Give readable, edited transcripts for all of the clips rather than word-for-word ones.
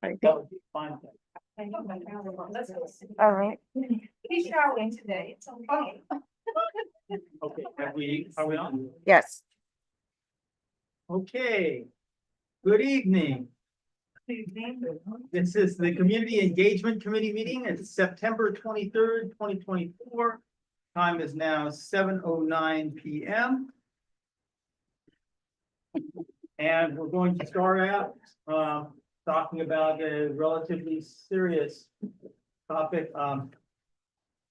That would be fine. All right. He's showering today. It's okay. Okay, are we on? Yes. Okay. Good evening. This is the Community Engagement Committee meeting. It's September 23rd, 2024. Time is now 7:09 p.m. And we're going to start out talking about a relatively serious topic.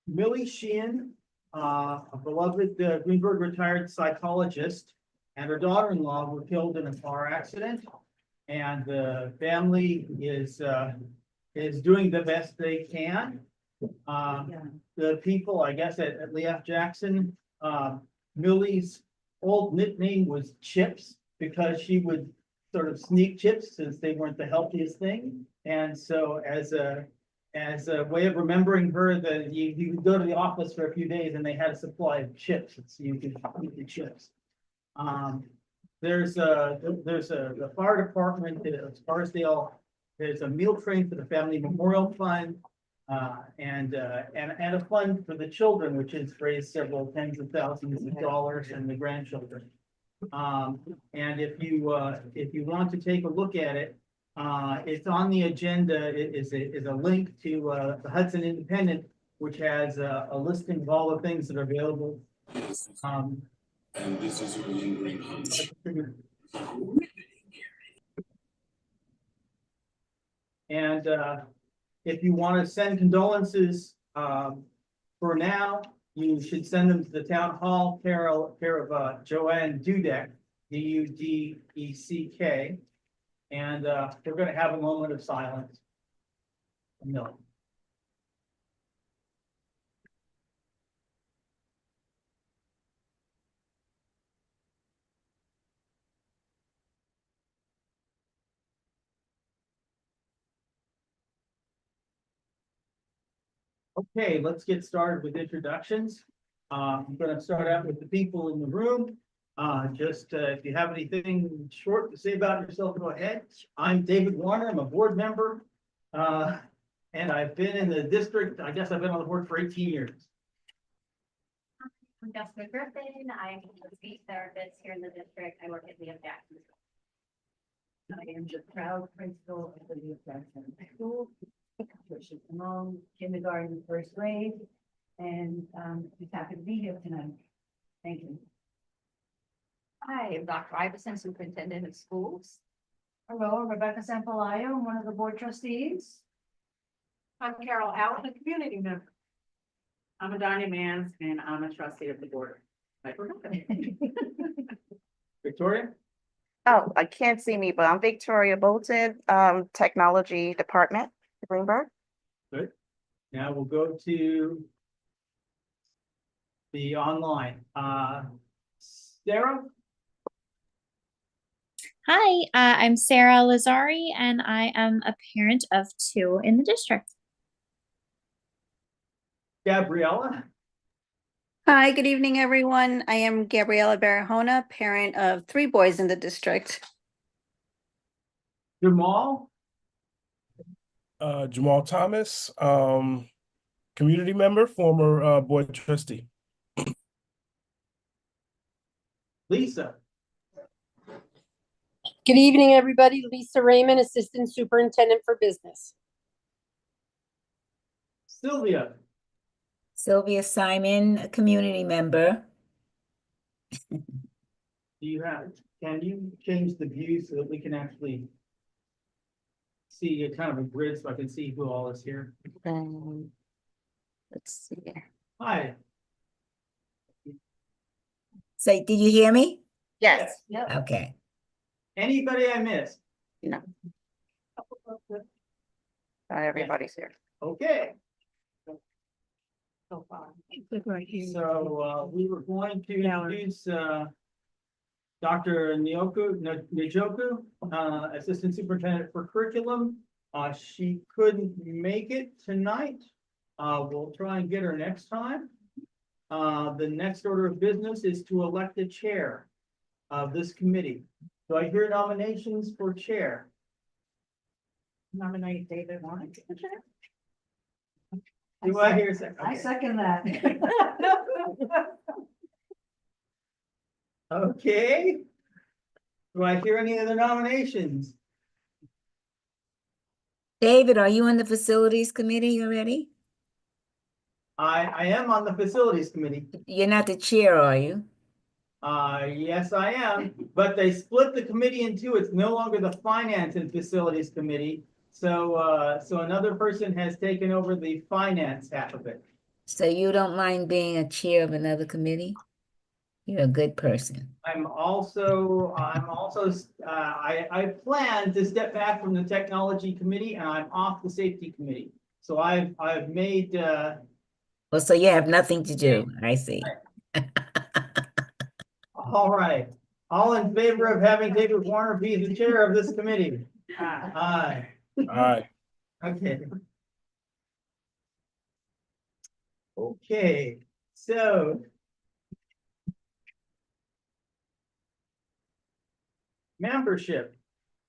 Millie Sheehan, a beloved Greenburgh retired psychologist, and her daughter-in-law were killed in a car accident. And the family is doing the best they can. The people, I guess, at Lee F. Jackson, Millie's old nickname was Chips because she would sort of sneak chips since they weren't the healthiest thing. And so as a way of remembering her, that you would go to the office for a few days and they had a supply of chips, so you could eat the chips. There's the fire department at Scarsdale. There's a meal train for the Family Memorial Fund, and a fund for the children, which has raised several tens of thousands of dollars, and the grandchildren. And if you want to take a look at it, it's on the agenda. It is a link to the Hudson Independent, which has a listing of all the things that are available. And this is your lingering hunch. And if you want to send condolences, for now, you should send them to the town hall, care of Joanne Dudek, D-U-D-E-C-K. And we're going to have a moment of silence. No. Okay, let's get started with introductions. I'm going to start out with the people in the room. If you have anything short to say about yourself, go ahead. I'm David Warner. I'm a board member. And I've been in the district, I guess I've been on the board for 18 years. I'm Jessica Griffin. I'm a speech therapist here in the district. I work at Lee F. Jackson. I am the proud principal of the Lee F. Jackson School, which is among kindergarten, first grade, and just happy to be here tonight. Thank you. Hi, I'm Dr. Iverson, Superintendent of Schools. Hello, Rebecca Sampalayo, I'm one of the board trustees. I'm Carol Allen, a community member. I'm Adonia Mans, and I'm a trustee of the board. Victoria? Oh, I can't see me, but I'm Victoria Bolton, Technology Department, Greenburgh. Good. Now we'll go to the online. Sarah? Hi, I'm Sarah Lazari, and I am a parent of 2 in the district. Gabriella? Hi, good evening, everyone. I am Gabriella Barahona, parent of 3 boys in the district. Jamal? Jamal Thomas, community member, former board trustee. Lisa? Good evening, everybody. Lisa Raymond, Assistant Superintendent for Business. Sylvia? Sylvia Simon, a community member. Can you change the view so that we can actually see a kind of a grid so I can see who all is here? Let's see. Hi. Say, did you hear me? Yes. Okay. Anybody I missed? No. Everybody's here. Okay. So far. So we were going to introduce Dr. Njoku, Assistant Superintendent for Curriculum. She couldn't make it tonight. We'll try and get her next time. The next order of business is to elect a chair of this committee. Do I hear nominations for chair? Nominate David Warren. Do I hear a second? I Okay. second that. Okay. Do I hear any other nominations? David, are you on the facilities committee already? I am on the facilities committee. You're not the chair, are you? Yes, I am, but they split the committee in two. It's no longer the finance and facilities committee. So, so another person has taken over the finance half of it. So you don't mind being a chair of another committee? You're a good person. I plan to step back from the technology committee and I'm off the safety committee. So I've made, Well, so you have nothing to do, I see. all right. All in favor of having David Warner be the chair of this committee? Aye. Aye. Okay. Okay, so. Membership.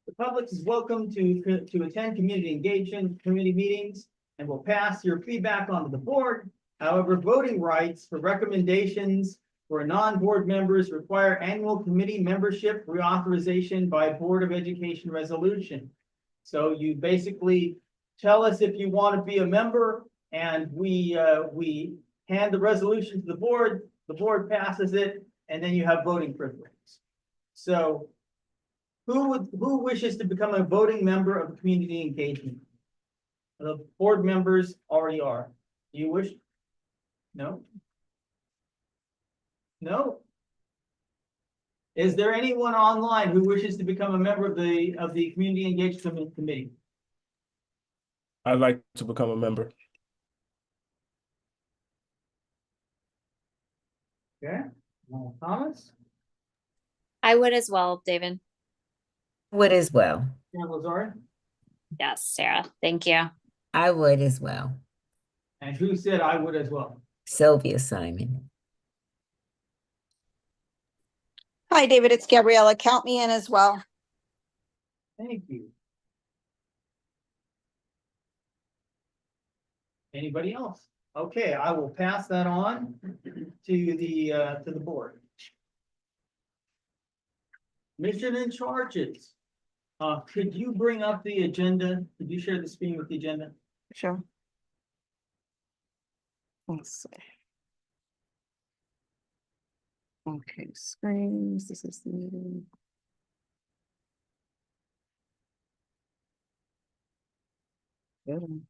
The public is welcome to attend community engagement committee meetings and will pass your feedback on to the board. However, voting rights for recommendations for non-board members require annual committee membership reauthorization by Board of Education resolution. So you basically tell us if you want to be a member and we hand the resolution to the board passes it, and then you have voting privilege. So who wishes to become a voting member of the community engagement? The board members already are. Do you wish? No? No? Is there anyone online who wishes to become a member of the community engagement committee? I'd like to become a member. Okay. Thomas? I would as well, David. Would as well. Karen Lazare? Yes, Sarah. Thank you. I would as well. And who said I would as well? Sylvia Simon. Hi, David, it's Gabriella. Count me in as well. Thank you. Anybody else? Okay, I will pass that on to the board. Mission and charges. Could you bring up the agenda? Could you share the screen with the agenda? Sure. Let's see. Okay, screens, this is the meeting. Good.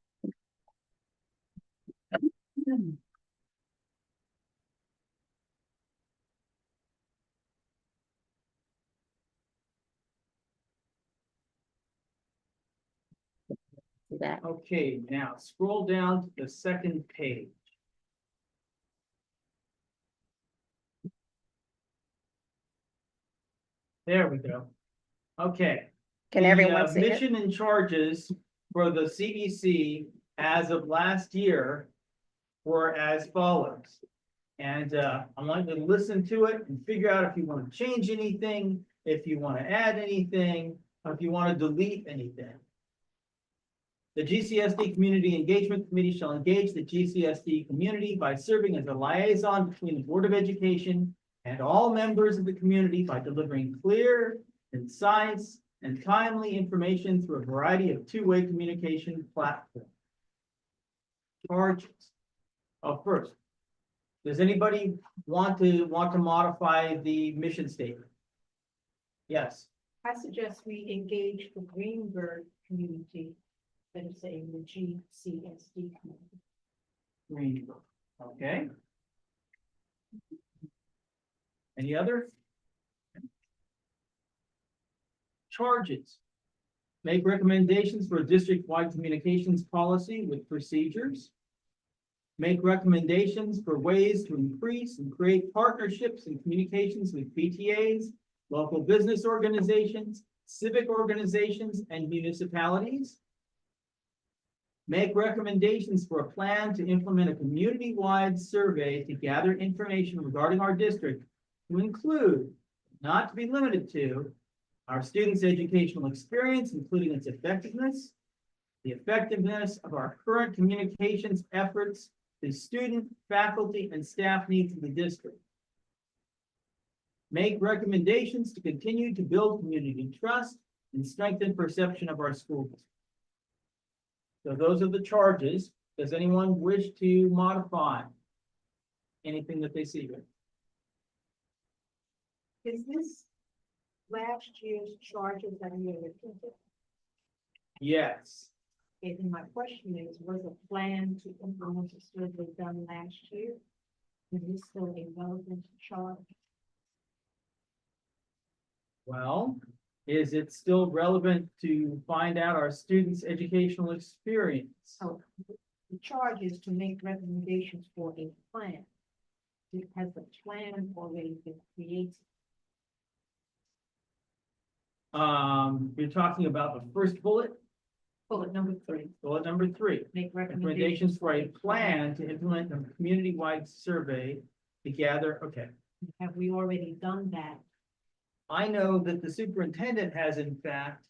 See that? Okay, now scroll down to the second page. There we go. Okay. Can The, everyone see it? mission and charges for the CEC as of last year were as follows. And I'm going to listen to it and figure out if you want to change anything, if you want to add anything, or if you want to delete anything. The GCSD Community Engagement Committee shall engage the GCSD community by serving as a liaison between the Board of Education and all members of the community by delivering clear, concise, and timely information through a variety of two-way communication platforms. Charges. Oh, first, does anybody want to modify the mission statement? Yes. I suggest we engage the Greenburgh community and say the GCSD community. Greenburgh. Okay. Any other? Charges. Make recommendations for a district-wide communications policy with procedures. Make recommendations for ways to increase and create partnerships and communications with PTAs, local business organizations, civic organizations, and municipalities. Make recommendations for a plan to implement a community-wide survey to gather information regarding our district to include, not to be limited to, our students' educational experience, including its effectiveness, the effectiveness of our current communications efforts, the student, faculty, and staff needs of the district. Make recommendations to continue to build community trust and strengthen perception of our schools. So those are the charges. Does anyone wish to modify anything that they see here? Is this last year's charges that you repeated? Yes. And my question is, was a plan to implement the survey done last year? Is this still a relevant charge? Well, is it still relevant to find out our students' educational experience? So the charge is to make recommendations for a plan. Has the plan already been created? You're talking about the first bullet, Bullet number 3, bullet number 3. make Recommendations for a plan to implement a community-wide survey to gather, okay. Have we already done that? I know that the superintendent has in fact,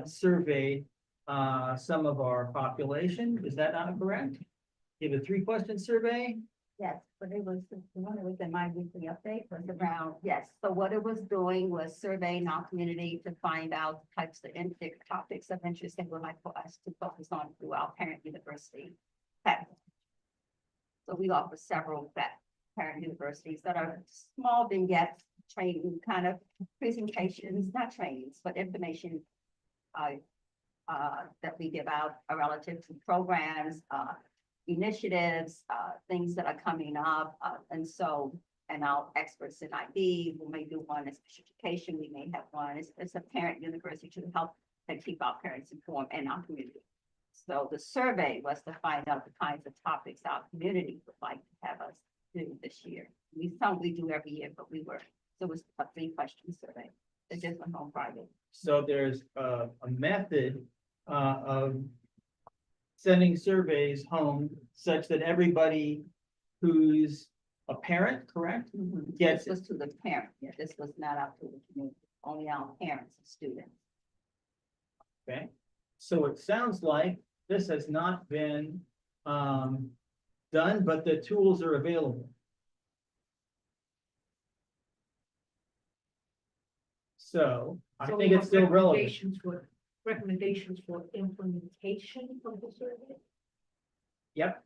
surveyed, some of our population. Is that not correct? Give a 3-question survey. Yes, but it was, the one that was in my weekly update was around, yes, so what it was doing was surveying our community to find out types of topics of interest they would like for us to focus on through our parent university. So we offer several parent universities that are small vignettes, training kind of presentations, not trainings, but information that we give out relative to programs, initiatives, things that are coming up. And our experts in IB, we may do one in special education, we may have one. It's a parent university to help and keep our parents informed and our community. So the survey was to find out the kinds of topics our community would like to have us do this year. We do every year, but so it was a 3-question survey. It just went on Friday. So there's a method of sending surveys home such that everybody who's a parent, correct? Gets This was to the parent. Yeah, this was not out to the community, only our parents and students. Okay, so it sounds like this has not been done, but the tools are available. So I So think we it's have still relevant. recommendations for implementation of the survey. Yep.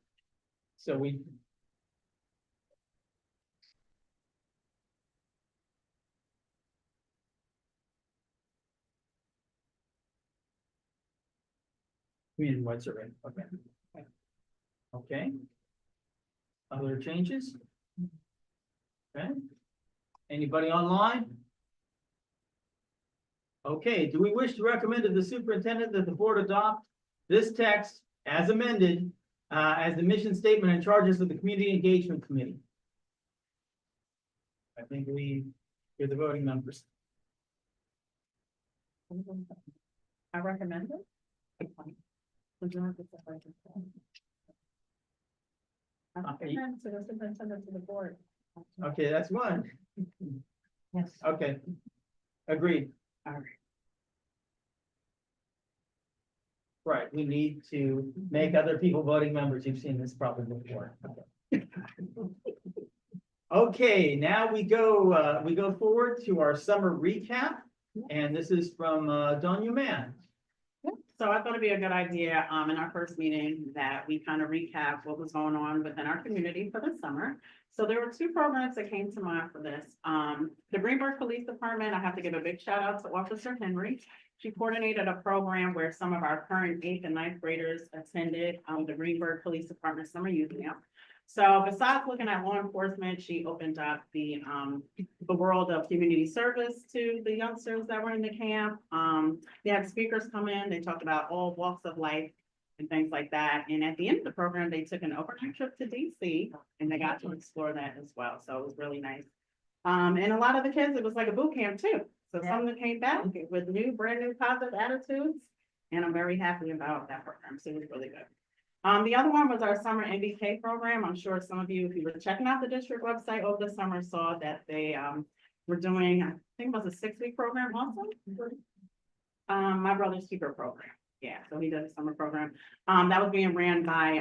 So we. Community-wide survey, okay. Okay. Other changes? Okay. Anybody online? Okay, do we wish to recommend to the superintendent that the board adopt this text as amended as the mission statement and charges of the Community Engagement Committee? I think you're the voting members. I recommend it. Would you like to separate it? I recommend to the superintendent to the board. Okay, that's one. Yes. Okay, agreed. All right. Right, we need to make other people voting members. You've seen this probably before. Okay, now we go forward to our summer recap, and this is from Danya Mann. So I thought it'd be a good idea, in our first meeting that we kind of recap what was going on within our community for the summer. So there were 2 programs that came to mind for this. The Greenburgh Police Department, I have to give a big shout out to Officer Henry. She coordinated a program where some of our current 8th and 9th graders attended the Greenburgh Police Department Summer Youth Camp. So besides looking at law enforcement, she opened up the world of community service to the youngsters that were in the camp. They had speakers come in, they talked about all walks of life and things like that. And at the end of the program, they took an overnight trip to DC and they got to explore that as well. So it was really nice. And a lot of the kids, it was like a boot camp too. So some of them came back with brand new positive attitudes. And I'm very happy about that program. So it was really good. The other one was our summer MBK program. I'm sure some of you, if you were checking out the district website over the summer, saw that they were doing, I think it was a 6-week program also. My Brother's Keeper program. Yeah, so he does a summer program. That was being ran by,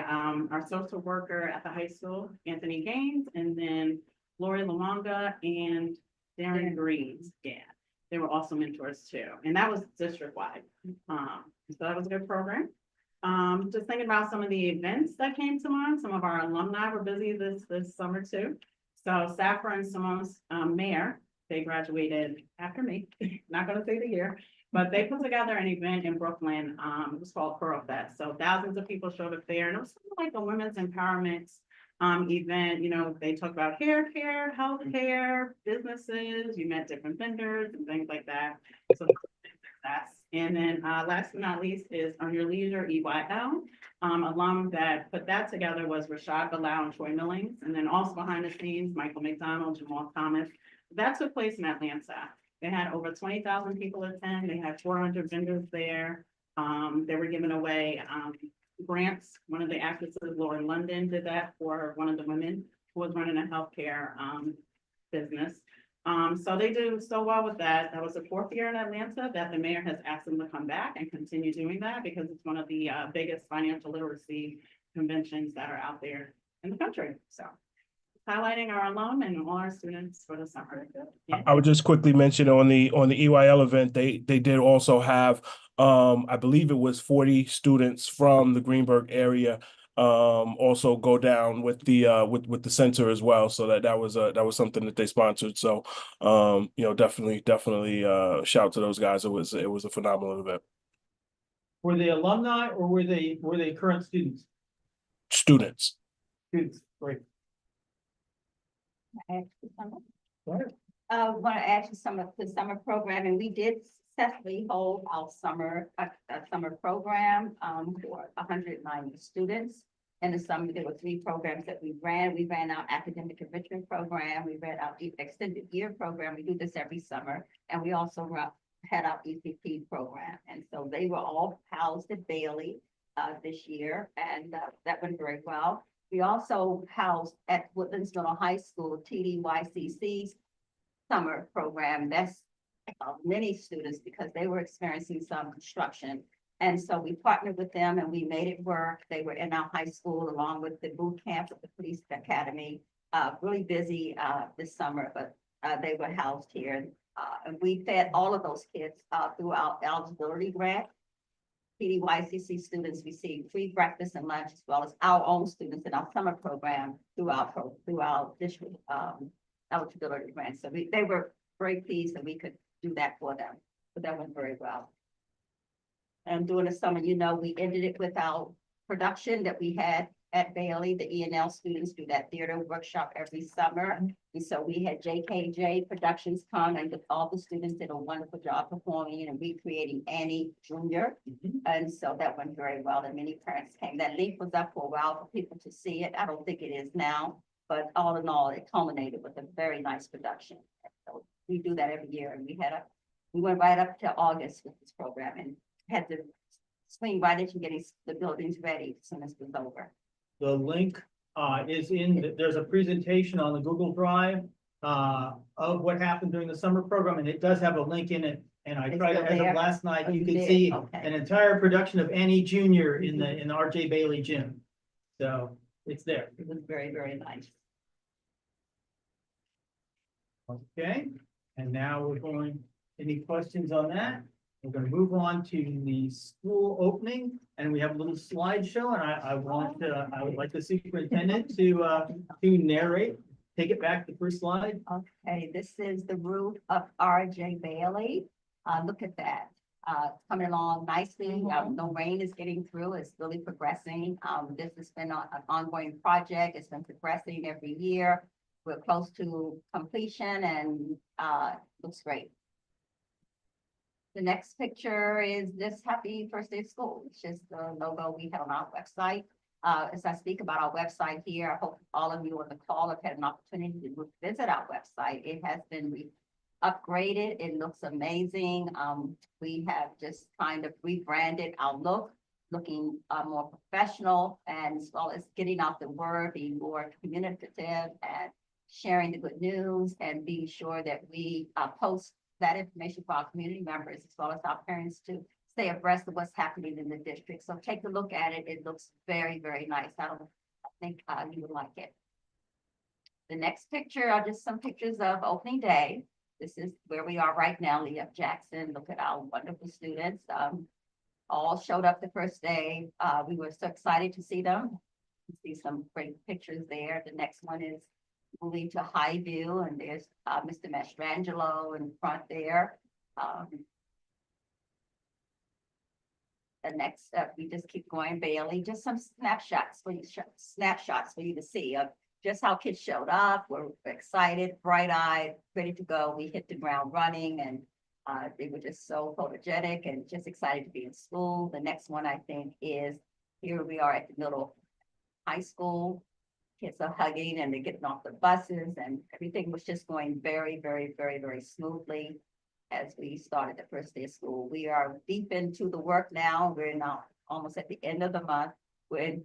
our social worker at the high school, Anthony Gaines, and then Lori Luonga and Darren Breeze. Yeah, they were also mentors too, and that was district-wide. So that was a good program. Just thinking about some of the events that came to mind. Some of our alumni were busy this summer too. So Saffron and Simone's mayor, they graduated after me, not gonna say the year, but they put together an event in Brooklyn. It was called Pearl Fest. So thousands of people showed up there, and it was sort of like a women's empowerment event. You know, they talked about hair care, healthcare, businesses. You met different vendors and things like that. So success. And then last but not least is On Your Leisure EYL. Alum that put that together was Rashad Bilal and Troy Millings. And then also behind the scenes, Michael McDonald, Jamal Thomas. That took place in Atlanta. They had over 20,000 people attend. They had 400 vendors there. They were giving away grants. One of the actresses, Lauren London, did that for one of the women who was running a healthcare business. So they do so well with that. That was the 4th year in Atlanta that the mayor has asked them to come back and continue doing that because it's one of the biggest financial literacy conventions that are out there in the country. So highlighting our alum and all our students for the summer. Yeah. I would just quickly mention on the EYL event, they did also have I believe it was 40 students from the Greenburgh area also go down with the center as well. So that was something that they sponsored. So you know, definitely shout to those guys. It was a phenomenal event. Were they alumni or were they current students? Students. Students, great. Want to add to some of the summer programming. We did successfully hold our summer program for 190 students. In the summer, there were 3 programs that we ran. We ran our academic enrichment program. We ran our extended year program. We do this every summer. And we also had our ECP program. And so they were all housed at Bailey this year. And that went very well. We also housed at Woodlands Middle High School, TDYCC's summer program. That's many students because they were experiencing some construction. And so we partnered with them and we made it work. They were in our high school along with the boot camp at the police academy. Really busy this summer, but they were housed here. And we fed all of those kids through our eligibility grant. PDYCC students receive free breakfast and lunch, as well as our own students in our summer program through our district eligibility grant. So they were very pleased that we could do that for them. But that went very well. And during the summer, you know, we ended it with our production that we had at Bailey. The E&L students do that theater workshop every summer. And so we had JKJ Productions come and all the students did a wonderful job performing and recreating Annie Jr. And so that went very well and many parents came. That link was up for a while for people to see it. I don't think it is now, but all in all, it culminated with a very nice production. So we do that every year and we went right up to August with this program and had to swing right into getting the buildings ready as soon as it was over. The link is there's a presentation on the Google Drive of what happened during the summer program, and it does have a link in it. And I tried as of last night, you can see an entire production of Annie Jr. in the RJ Bailey gym. So it's there. It was very, very nice. Okay, and now any questions on that? We're going to move on to the school opening, and we have a little slideshow, and I would like the superintendent to narrate. Take it back to the first slide. Okay, this is the roof of RJ Bailey. Look at that. Coming along nicely. No rain is getting through. It's really progressing. This has been an ongoing project. It's been progressing every year. We're close to completion and looks great. The next picture is this happy first day of school, which is the logo we had on our website. As I speak about our website here, I hope all of you on the call have had an opportunity to visit our website. It has been upgraded. It looks amazing. We have just kind of rebranded our look, looking more professional, and as well as getting out the word, being more communicative and sharing the good news and being sure that we post that information for our community members as well as our parents to stay abreast of what's happening in the district. So take a look at it. It looks very, very nice. I think you would like it. The next picture are just some pictures of opening day. This is where we are right now, Leah Jackson. Look at our wonderful students. All showed up the first day. We were so excited to see them. See some great pictures there. The next one is moving to High View, and there's Mr. Mastrangelo in front there. The next step, we just keep going, Bailey. Just some snapshots for you to see of just how kids showed up. We're excited, bright-eyed, ready to go. We hit the ground running, and they were just so photogenic and just excited to be in school. The next one, I think, is here we are at the middle high school. Kids are hugging and they're getting off the buses, and everything was just going very, very, very, very smoothly as we started the first day of school. We are deep into the work now. We're now almost at the end of the month. We're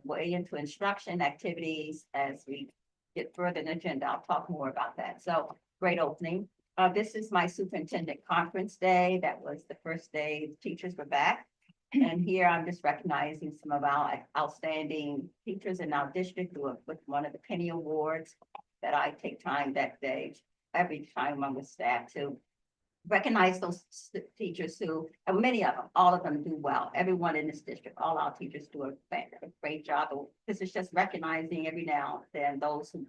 way into instruction activities as we get further in the agenda. I'll talk more about that. So great opening. This is my superintendent conference day. That was the first day teachers were back. And here I'm just recognizing some of our outstanding teachers in our district who are with one of the Penny Awards that I take time that day, every time I'm with staff, to recognize those teachers who, and many of them, all of them do well. Everyone in this district, all our teachers do a great job. This is just recognizing every now and then those who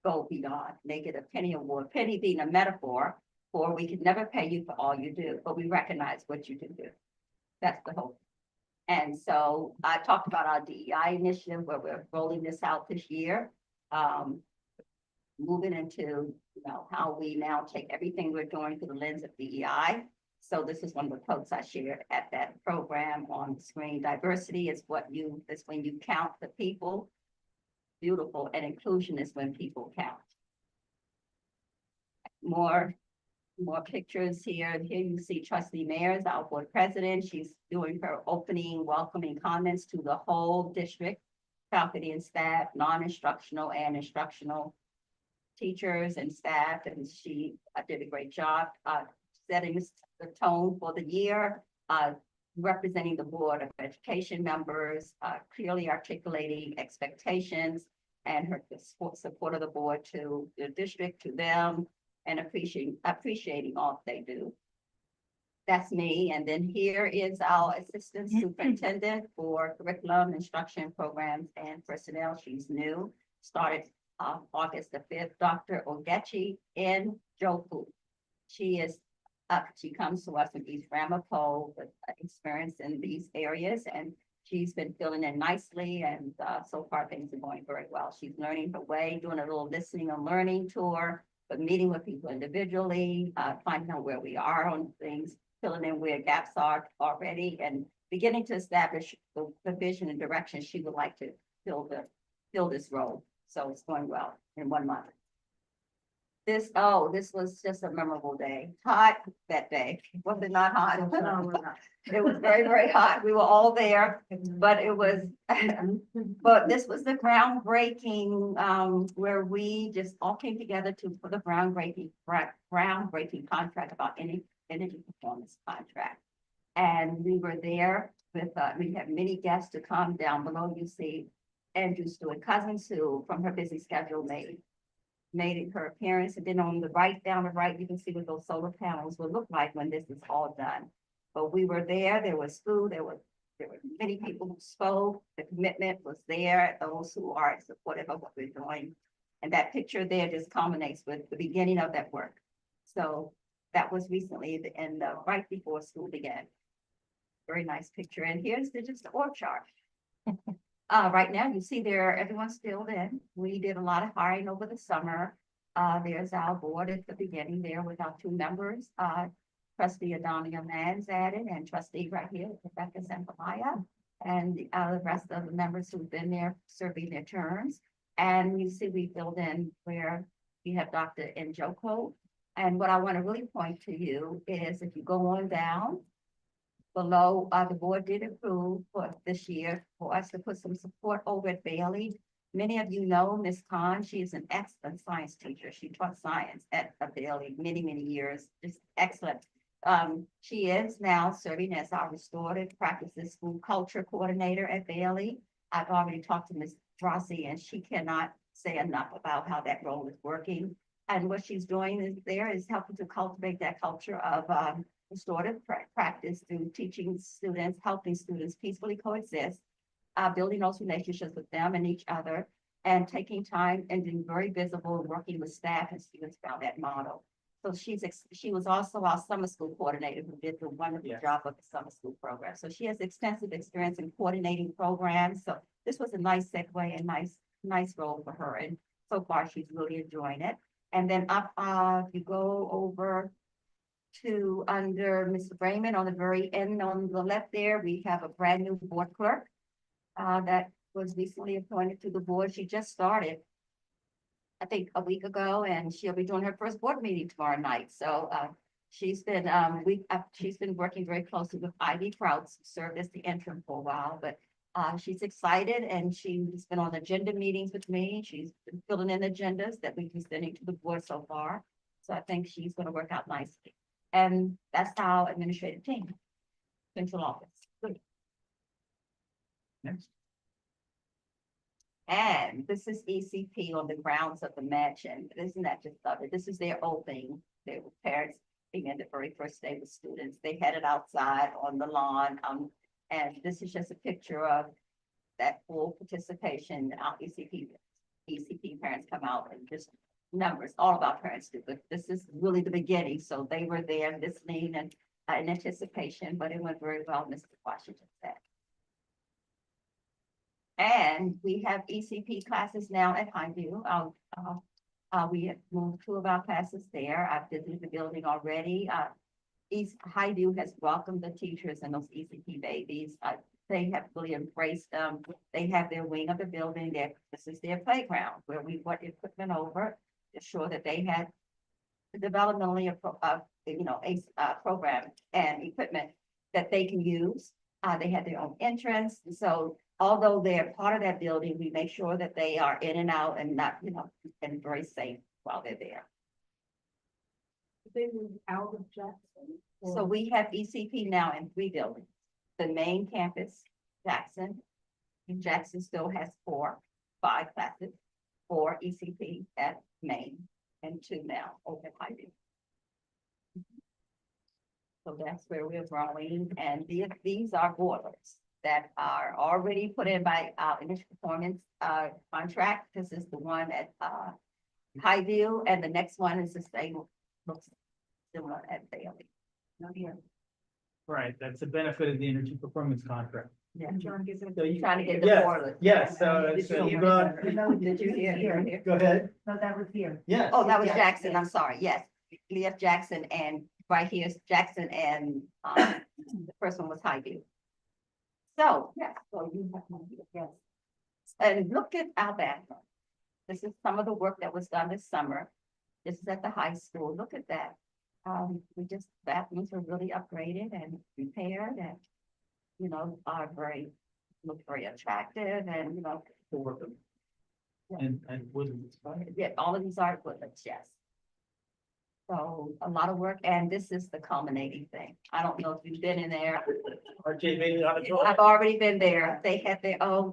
go beyond. They get a Penny Award, Penny being a metaphor for we can never pay you for all you do, but we recognize what you can do. That's the hope. And so I talked about our DEI initiative where we're rolling this out this year. Moving into, how we now take everything we're doing through the lens of DEI. So this is one of the quotes I shared at that program on the screen. Diversity is when you count the people. Beautiful, and inclusion is when people count. More pictures here. Here you see Trustee Mayers, our board president. She's doing her opening, welcoming comments to the whole district, faculty and staff, non-instructional and instructional teachers and staff, and she did a great job setting the tone for the year, representing the Board of Education members, clearly articulating expectations and her support of the board to the district, to them, and appreciating all they do. That's me. And then here is our assistant superintendent for curriculum, instruction, programs, and personnel. She's new, started August the 5th, Dr. Ogechi in Joku. She comes to us from East Ramapo with experience in these areas, and she's been filling in nicely, and so far things are going very well. She's learning her way, doing a little listening and learning tour, but meeting with people individually, finding out where we are on things, filling in where gaps are already, and beginning to establish the vision and direction she would like to fill this role. So it's going well in 1 month. This was just a memorable day. Hot that day. Was it not hot? It was very, very hot. We were all there, but it was, but this was the groundbreaking, where we just all came together for the groundbreaking contract about energy performance contract. And we were there with, we had many guests to come. Down below. You see Andrew Stewart Cousins, who from her busy schedule made her appearance. And then on the right, down the right, you can see what those solar panels will look like when this is all done. But we were there. There was food. There were many people who spoke. The commitment was there. Those who are supportive of what we're doing. And that picture there just culminates with the beginning of that work. So that was recently right before school began. Very nice picture. And here's just the org chart. Right now, you see there, everyone's filled in. We did a lot of hiring over the summer. There's our board at the beginning there with our 2 members. Trustee Adonia Mans added, and trustee right here, Rebecca Sampamaya, and the rest of the members who've been there serving their terms. And you see we filled in where we have Dr. Njoko. And what I want to really point to you is if you go on down, below, the board did approve for this year for us to put some support over at Bailey. Many of you know Ms. Khan. She is an excellent science teacher. She taught science at Bailey many, many years. Just excellent she is now serving as our restorative practices school culture coordinator at Bailey. I've already talked to Ms. Rossi, and she cannot say enough about how that role is working. And what she's doing is helping to cultivate that culture of restorative practice through teaching students, helping students peacefully coexist, building those relationships with them and each other, and taking time and being very visible, working with staff and students around that model. So she was also our summer school coordinator who did the wonderful job of the summer school program. So she has extensive experience in coordinating programs. So this was a nice segue and nice role for her. And so far, she's really enjoying it. And then up, if you go over to under Mr. Brayman on the very end on the left there, we have a brand new board clerk that was recently appointed to the board. She just started, I think, a week ago, and she'll be doing her first board meeting tomorrow night. So she's been working very closely with Ivy Krauts, who served as the interim for a while, but she's excited, and she's been on agenda meetings with me. She's been filling in agendas that we've been sending to the board so far. So I think she's going to work out nicely. And that's our administrative team, central office. Good. Next. And this is ECP on the grounds of the mansion. Isn't that just lovely? This is their opening. Their parents began the very first day with students. They had it outside on the lawn. And this is just a picture of that full participation. Our ECP parents come out and just numbers, all of our parents do, but this is really the beginning. So they were there listening and in anticipation, but it went very well, Mr. Washington said. And we have ECP classes now at Highview. We have moved 2 of our classes there. I've visited the building already. Highview has welcomed the teachers and those ECP babies. They have really embraced them. They have their wing of the building. This is their playground where we brought equipment over to ensure that they had developmentally a program and equipment that they can use. They have their own entrance. So although they're part of that building, we make sure that they are in and out and not, and very safe while they're there. They moved out of Jackson. So we have ECP now in 3 buildings. The main campus, Jackson. Jackson still has 5 classes, 4 ECP at Maine, and 2 now over at Highview. So that's where we're growing, and these are boilers that are already put in by our initial performance contract. This is the one at Highview, and the next one is the same, looks similar at Bailey. Not here. Right, that's the benefit of the energy performance contract. Yeah. So you Trying to get the Yes, boilers. yes, Did so you- you've Did you hear? go ahead. No, that was here. Yes. Oh, that was Yes, Jackson, yes. I'm sorry, yes. Leah Jackson, and right here is Jackson, and the first one was Highview. So, yeah, so you have one here, yes. And look at our bathroom. This is some of the work that was done this summer. This is at the high school. Look at that. Bathrooms are really upgraded and repaired and, look very attractive and, The work of- And Woodlands. yeah, all of these are equipment, yes. So a lot of work, and this is the culminating thing. I don't know if you've been in there. RJ made it on the I've already been there. They have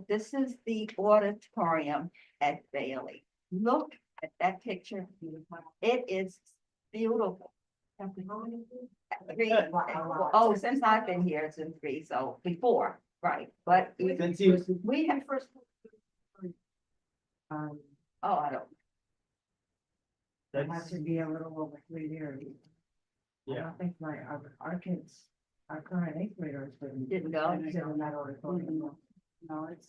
this is the auditorium at Bailey. Look at that picture. It is beautiful. 3. Oh, since I've been here, it's been 3, so before, right, but Since you, we have, First. oh, I don't, It has that's, to be a little over 3 years. I yeah, don't think our kids, our current 8th graders. Didn't go? In that auditorium. No, it's.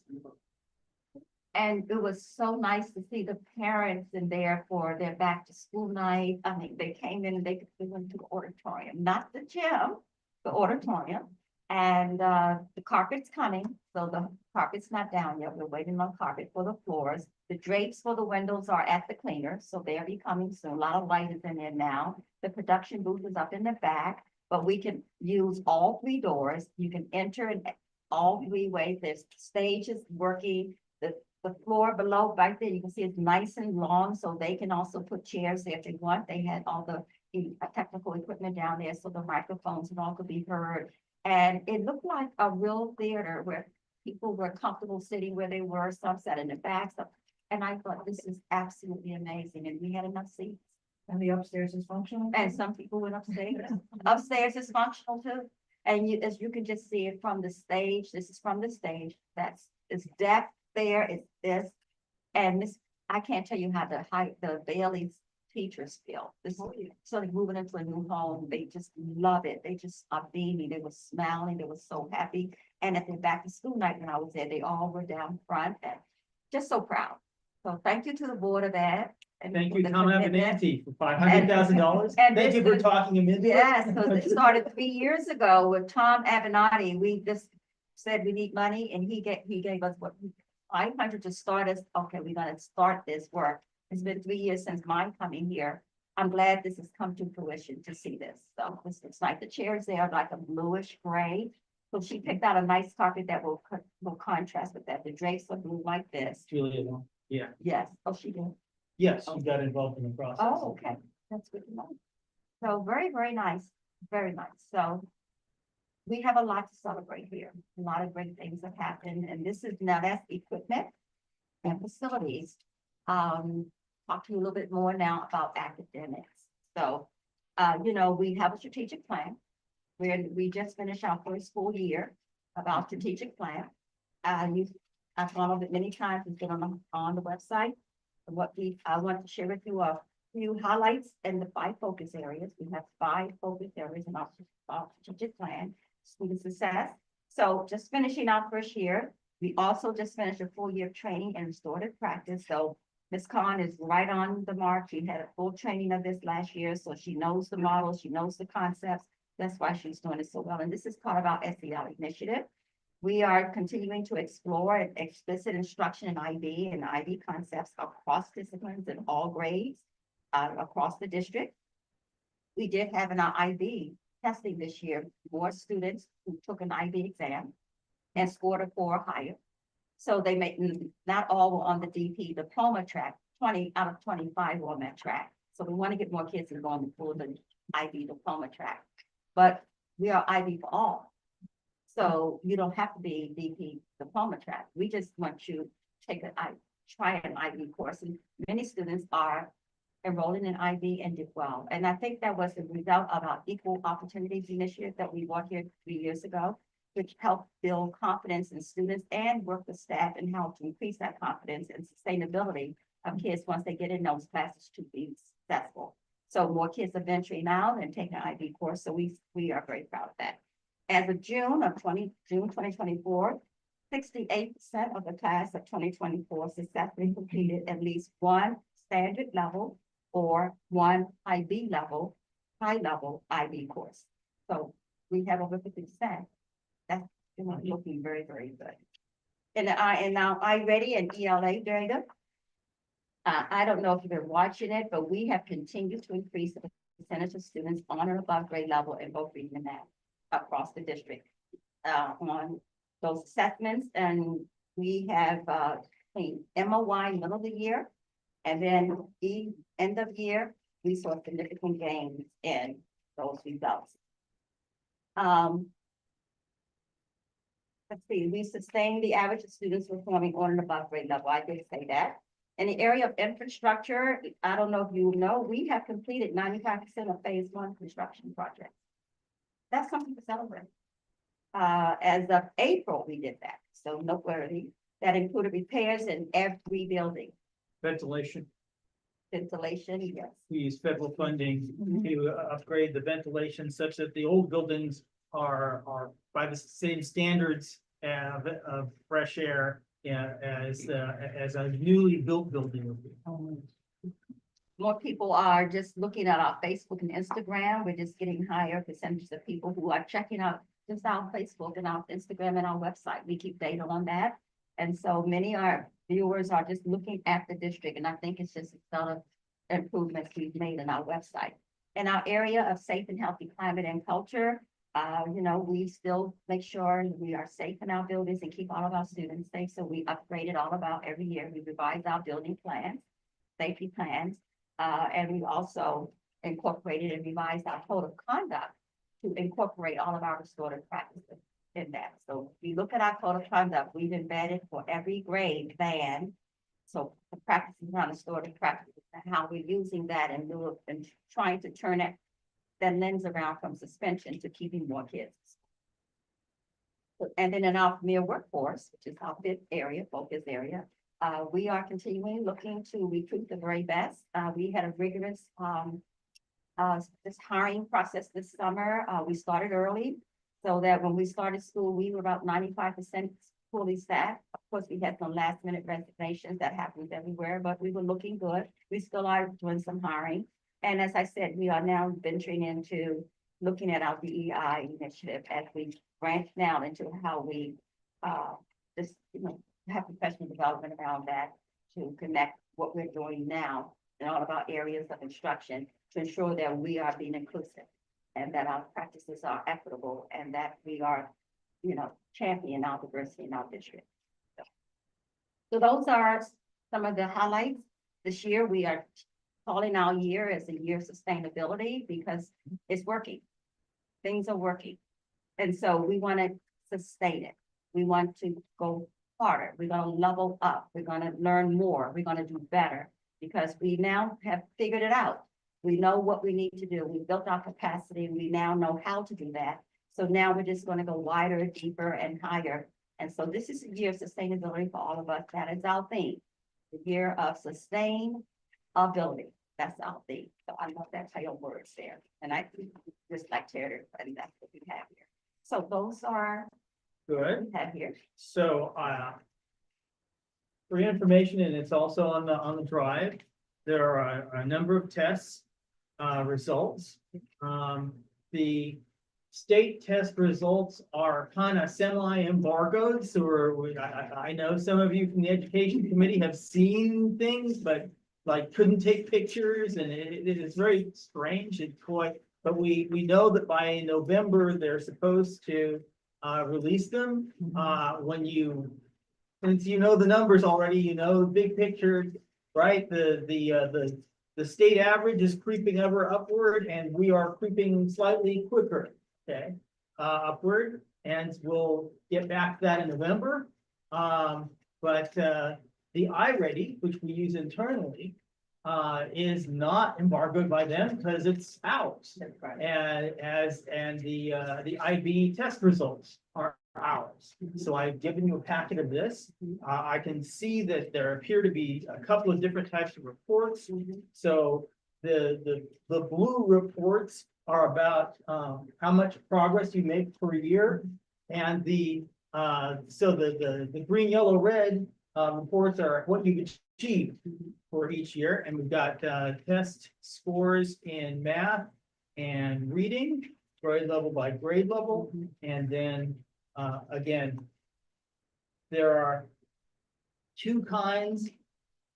and it was so nice to see the parents in there for their back to school night. I mean, they came in and they went to the auditorium, not the gym, the auditorium. And the carpet's coming, so the carpet's not down yet. We're waiting on carpet for the floors. The drapes for the windows are at the cleaner, so they'll be coming soon. A lot of light is in there now. The production booth is up in the back, but we can use all 3 doors. You can enter in all 3 ways. There's stages working. The floor below right there, you can see it's nice and long, so they can also put chairs there if they want. They had all the technical equipment down there, so the microphones and all could be heard. And it looked like a real theater where people were comfortable sitting where they were, some sat in the back, and I thought this is absolutely amazing, and we had enough seats. And the upstairs is functional? And some people went upstairs. Upstairs is functional too. And you, as you can just see it from the stage, this is from the stage, it's depth there, it's this. And this, I can't tell you how the Bailey's teachers feel. This is sort of moving into a new home. They just love it. They just are beaming. They were smiling. They were so happy. And at their back to school night when I was there, they all were down front and just so proud. So thank you to the Board of Ed. Thank for you, the Tom commitment. Avenanti, for $500,000. And Thank you this for is- talking him into it. Yes, because it started 3 years ago with Tom Avenatti. We just said we need money and he gave us what, 500 to start us. Okay, we're gonna start this work. It's been 3 years since my coming here. I'm glad this has come to fruition to see this. So this looks like the chairs there are like a bluish gray. So she picked out a nice carpet that will contrast with that. The drapes are blue like this. Julia, yeah, Yes, oh, she did. yes, she got involved in the process. Oh, okay, that's good to know. So very, very nice, very nice. So we have a lot to celebrate here. A lot of great things have happened, and this is, now that's equipment and facilities. Talk to you a little bit more now about academics. So, we have a strategic plan. We just finished our first school year about strategic plan. I've gone over it many times. It's been on the website. I want to share with you a few highlights and the 5 focus areas. We have 5 focus areas in our strategic plan, student success. So just finishing our first year, we also just finished a full year of training and restorative practice. So Ms. Khan is right on the mark. She had a full training of this last year, so she knows the model, she knows the concepts. That's why she's doing it so well. And this is part of our SEL initiative. We are continuing to explore explicit instruction in IB and IB concepts across disciplines and all grades across the district. We did have in our IB testing this year, more students who took an IB exam and scored a 4 or higher. So they not all were on the DP diploma track, 20 out of 25 were on that track. So we want to get more kids involved in the IB diploma track. But we are IB for all. So you don't have to be DP diploma track. We just want you to try an IB course. And many students are enrolling in IB and did well. And I think that was the result of our Equal Opportunities Initiative that we brought here 3 years ago, which helped build confidence in students and work with staff and how to increase that confidence and sustainability of kids once they get in those classes to be successful. So more kids are venturing out and taking an IB course. So we are very proud of that. As of June 2024, 68% of the class of 2024 successfully completed at least one standard level or one IB level, high level IB course. So we have over 50%. That's looking very, very good. And now iReady and ELA data. I don't know if you've been watching it, but we have continued to increase the percentage of students on and above grade level in both reading and math across the district on those assessments. And we have MOY middle of the year, and then end of year, we saw significant gains in those results. Let's see, we sustained the average of students performing on and above grade level. I did say that. In the area of infrastructure, I don't know if you know, we have completed 95% of phase 1 construction projects. That's something to celebrate. As of April, we did that. So noteworthy. That included repairs in every building. Ventilation. Ventilation, yes. We use federal funding to upgrade the ventilation such that the old buildings are by the same standards of fresh air as a newly built building would be. More people are just looking at our Facebook and Instagram. We're just getting higher percentages of people who are checking out just our Facebook and our Instagram and our website. We keep data on that. And so many of our viewers are just looking at the district. And I think it's just a lot of improvements we've made in our website. In our area of safe and healthy climate and culture, we still make sure we are safe in our buildings and keep all of our students safe. So we upgrade it all about every year. We revise our building plans, safety plans. And we also incorporated and revised our code of conduct to incorporate all of our restorative practices in that. So if you look at our code of conduct, we've embedded for every grade band. So the practices around restorative practices and how we're using that and trying to turn that lens around from suspension to keeping more kids. And then in our premier workforce, which is our focus area, we are continually looking to recruit the very best. We had a rigorous this hiring process this summer. We started early so that when we started school, we were about 95% fully staffed. Of course, we had some last minute resignations that happens everywhere, but we were looking good. We still are doing some hiring. And as I said, we are now venturing into looking at our DEI initiative as we branch now into how we just, have professional development around that to connect what we're doing now in all of our areas of instruction to ensure that we are being inclusive and that our practices are equitable and that we are, championing our diversity in our district. So those are some of the highlights. This year, we are calling our year as a year of sustainability because it's working. Things are working. And so we want to sustain it. We want to go harder. We're going to level up. We're going to learn more. We're going to do better because we now have figured it out. We know what we need to do. We built our capacity. We now know how to do that. So now we're just going to go wider, deeper, and higher. And so this is a year of sustainability for all of us. That is our theme. The year of sustainability. That's our theme. So I love that title words there. And I just like to and that's what we have here. So those are Good. what we have here. So, for your information, and it's also on the drive, there are a number of tests, results. The state test results are kind of semi-embargoed, so I know some of you from the education committee have seen things, but like couldn't take pictures, and it is very strange and quite. But we know that by November they're supposed to release them. Since you know the numbers already, the big picture, right? The state average is creeping ever upward, and we are creeping slightly quicker, okay, upward, and we'll get back to that in November. But the iReady, which we use internally, is not embargoed by them because it's ours. That's right. And the IB test results are ours. So I've given you a packet of this. I can see that there appear to be a couple of different types of reports. So the blue reports are about how much progress you make per year, and the green, yellow, red reports are what you've achieved for each year. And we've got test scores in math and reading, grade level by grade level. And then again, there are two kinds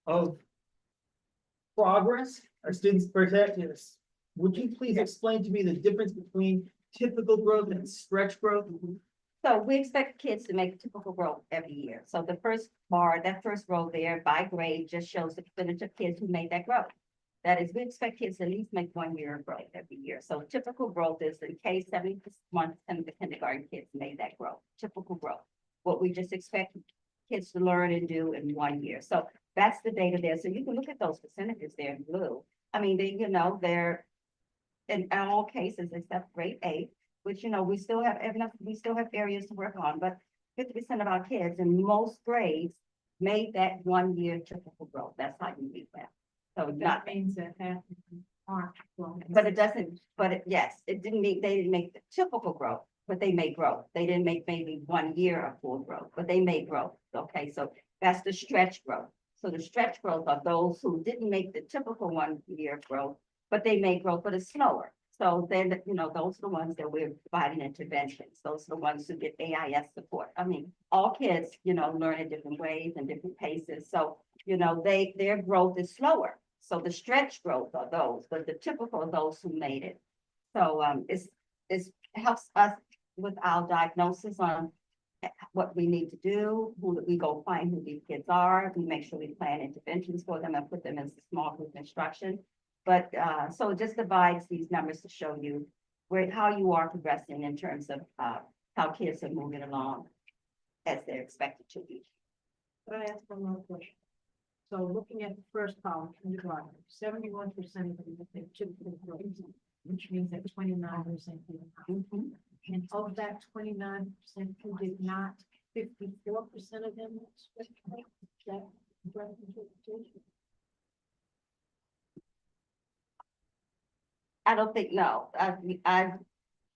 of progress our students protect. Would you please explain to me the difference between typical growth and stretch growth? So we expect kids to make typical growth every year. So the first bar, that first row there by grade just shows the percentage of kids who made that growth. That is, we expect kids to at least make 1 year of growth every year. So typical growth is in case 71% of the kindergarten kids made that growth, typical growth. What we just expect kids to learn and do in 1 year. So that's the data there. So you can look at those percentages there in blue. I mean, they're in all cases except grade 8. Which, we still have areas to work on, but 50% of our kids in most grades made that 1 year typical growth. That's how you read that. So That means that half aren't. but it doesn't, it didn't mean, they didn't make the typical growth, but they made growth. They didn't make maybe 1 year of full growth, but they made growth. Okay, so that's the stretch growth. So the stretch growth are those who didn't make the typical 1 year growth, but they made growth, but it's slower. So then, those are the ones that we're providing interventions. Those are the ones who get AIS support. I mean, all kids, learn in different ways and different paces. So, their growth is slower. So the stretch growth are those, but the typical are those who made it. So it helps us with our diagnosis on what we need to do, who we go find who these kids are. We make sure we plan interventions for them and put them in small group instruction. But, so it just divides these numbers to show you how you are progressing in terms of, how kids are moving along as they're expected to be. Could I ask one more question? So looking at the first column, kindergarten, 71% of them will take typical grades, which means that 29% did not. Mhm. And of that 29% who did not, 54% of them switched. That correct interpretation? I don't think, no,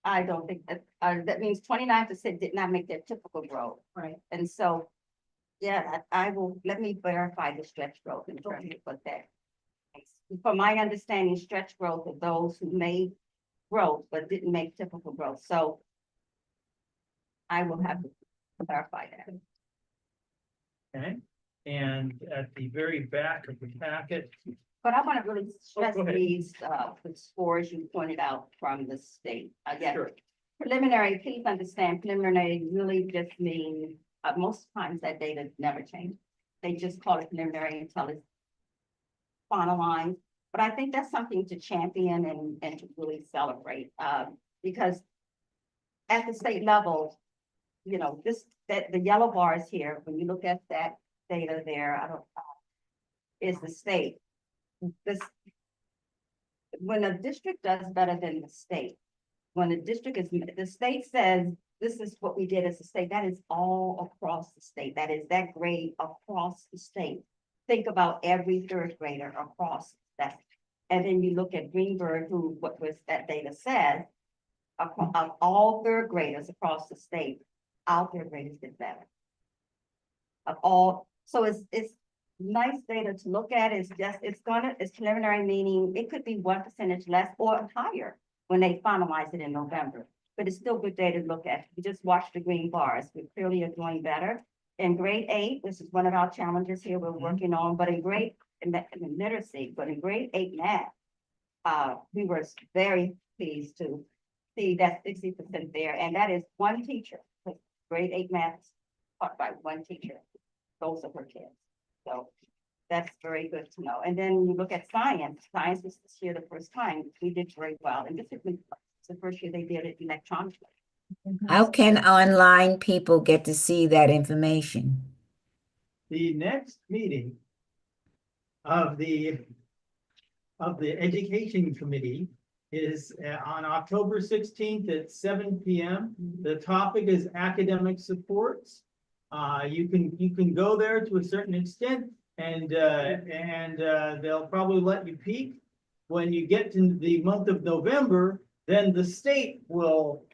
I don't think that, that means 29% did not make their typical growth. Right. And so, yeah, I will, let me verify the stretch growth in terms of what that. From my understanding, stretch growth are those who made growth but didn't make typical growth. So I will have to clarify that. Okay, and at the very back of the packet, But I want to really stress go ahead. these, the scores you pointed out from the state. Again, Sure. preliminary, please understand, preliminary really just means, most times that data never changes. They just call it preliminary until it's finalized. But I think that's something to champion and to really celebrate, because at the state level, you know, that the yellow bars here, when you look at that data there, is the state. When a district does better than the state, when the state says, this is what we did as a state, that is all across the state. That is that grade across the state. Think about every third grader across that. And then you look at Greenburgh, what was that data says, of all third graders across the state, our third graders did better. Of all, so it's nice data to look at. It's preliminary, meaning it could be 1% less or higher when they finalize it in November. But it's still good data to look at. You just watch the green bars. We clearly are doing better. In grade 8, this is one of our challenges here we're working on, but in literacy, but in grade 8 math, we were very pleased to see that 60% there, and that is one teacher. Grade 8 math is taught by one teacher. Those are her kids. So that's very good to know. And then you look at science. Science is this year the first time we did very well, and this is the first year they did it electronically. How can online people get to see that information? the next meeting of the Education Committee is on October 16th at 7 p.m. The topic is academic supports. You can go there to a certain extent, and they'll probably let you peek. When you get to the month of November, then the state will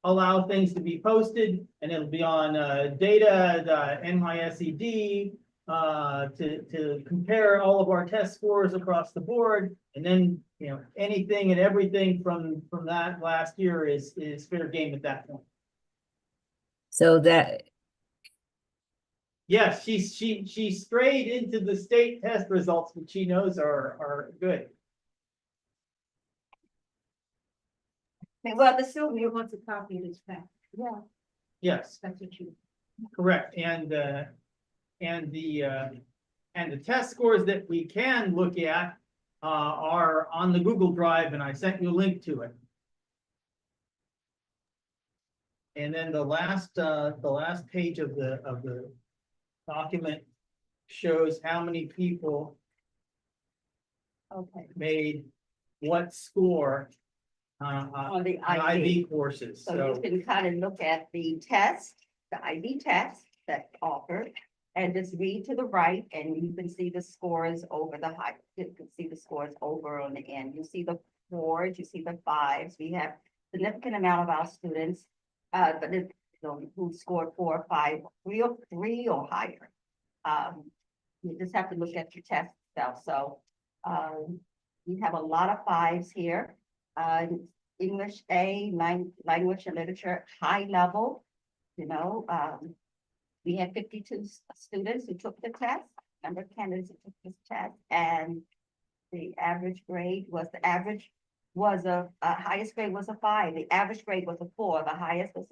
allow things to be posted, and it'll be on data, the NYSED, to compare all of our test scores across the board. And then, you know, anything and everything from that last year is fair game at that point. So that, Yes, she strayed into the state test results, which she knows are good. Well, the student, You want to copy this back? yeah. Yes, That's what you. correct. And the test scores that we can look at are on the Google Drive, and I sent you a link to it. And then the last page of the document shows how many people Okay. made what score On the on IB. IB courses. So you can kind of look at the test, the IB test that's offered, and just read to the right, and you can see the scores over the high. You can see the scores over on the end. You see the 4s, you see the 5s. We have significant amount of our students, but you know, who scored 4 or 5, 3 or higher. You just have to look at your test itself. So you have a lot of 5s here. English A, language and literature, high level, you know, we had 52 students who took the test, number of candidates who took this test, and the average grade was, highest grade was a 5, the average grade was a 4, the highest was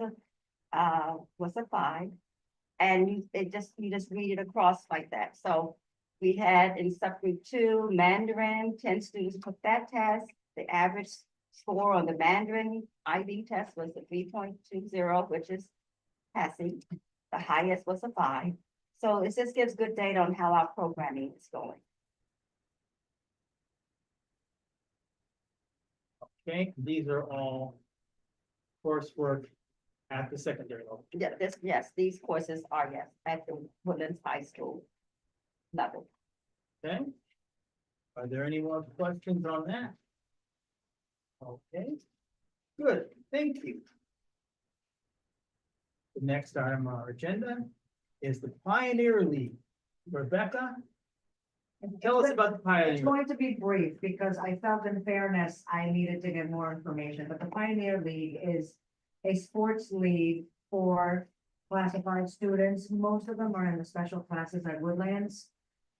a 5. And you just read it across like that. So We had in subgroup 2, Mandarin, 10 students took that test. The average score on the Mandarin IB test was a 3.20, which is passing. The highest was a 5. So it just gives good data on how our programming is going. Okay, these are all coursework at the secondary level. Yeah, yes, these courses are, yes, at the Woodlands High School level. Okay. Are there any more questions on that? Okay, good, thank you. The next item on our agenda is the Pioneer League. Rebecca, tell us about the It's Pioneer. going to be brief because I felt in fairness, I needed to get more information, but the Pioneer League is a sports league for classified students. Most of them are in the special classes at Woodlands.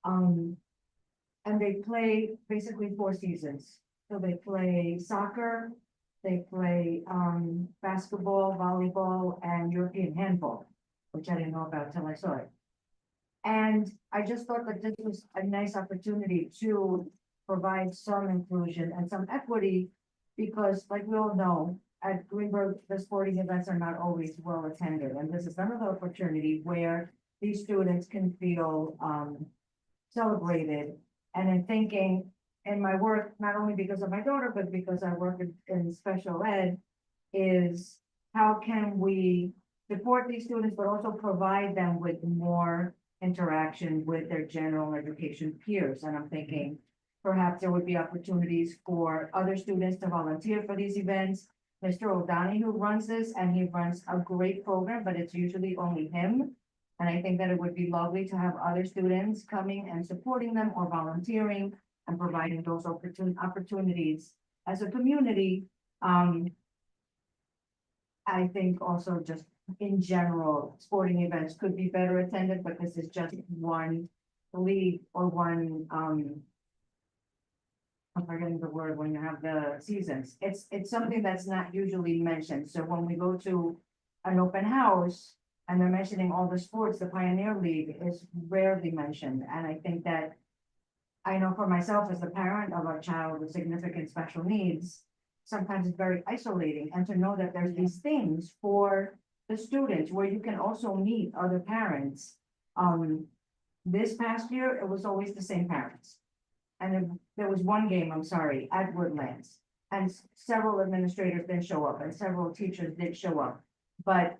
And they play basically 4 seasons. So they play soccer, they play basketball, volleyball, and European handball, which I didn't know about till I saw it. And I just thought that this was a nice opportunity to provide some inclusion and some equity, because like we all know, at Greenburgh, the sporting events are not always well attended, and this is another opportunity where these students can feel celebrated. And in thinking in my work, not only because of my daughter, but because I work in special ed, is how can we support these students, but also provide them with more interaction with their general education peers. And I'm thinking perhaps there would be opportunities for other students to volunteer for these events. Mr. O'Donoghue runs this, and he runs a great program, but it's usually only him. And I think that it would be lovely to have other students coming and supporting them or volunteering and providing those opportunities as a community. I think also just in general, sporting events could be better attended, but this is just one league or one, I'm forgetting the word when you have the seasons. It's something that's not usually mentioned. So when we go to an open house and they're mentioning all the sports, the Pioneer League is rarely mentioned. And I think that I know for myself as the parent of a child with significant special needs, sometimes it's very isolating, and to know that there's these things for the students where you can also meet other parents. This past year, it was always the same parents. And there was one game, I'm sorry, at Woodlands, and several administrators didn't show up and several teachers did show up. But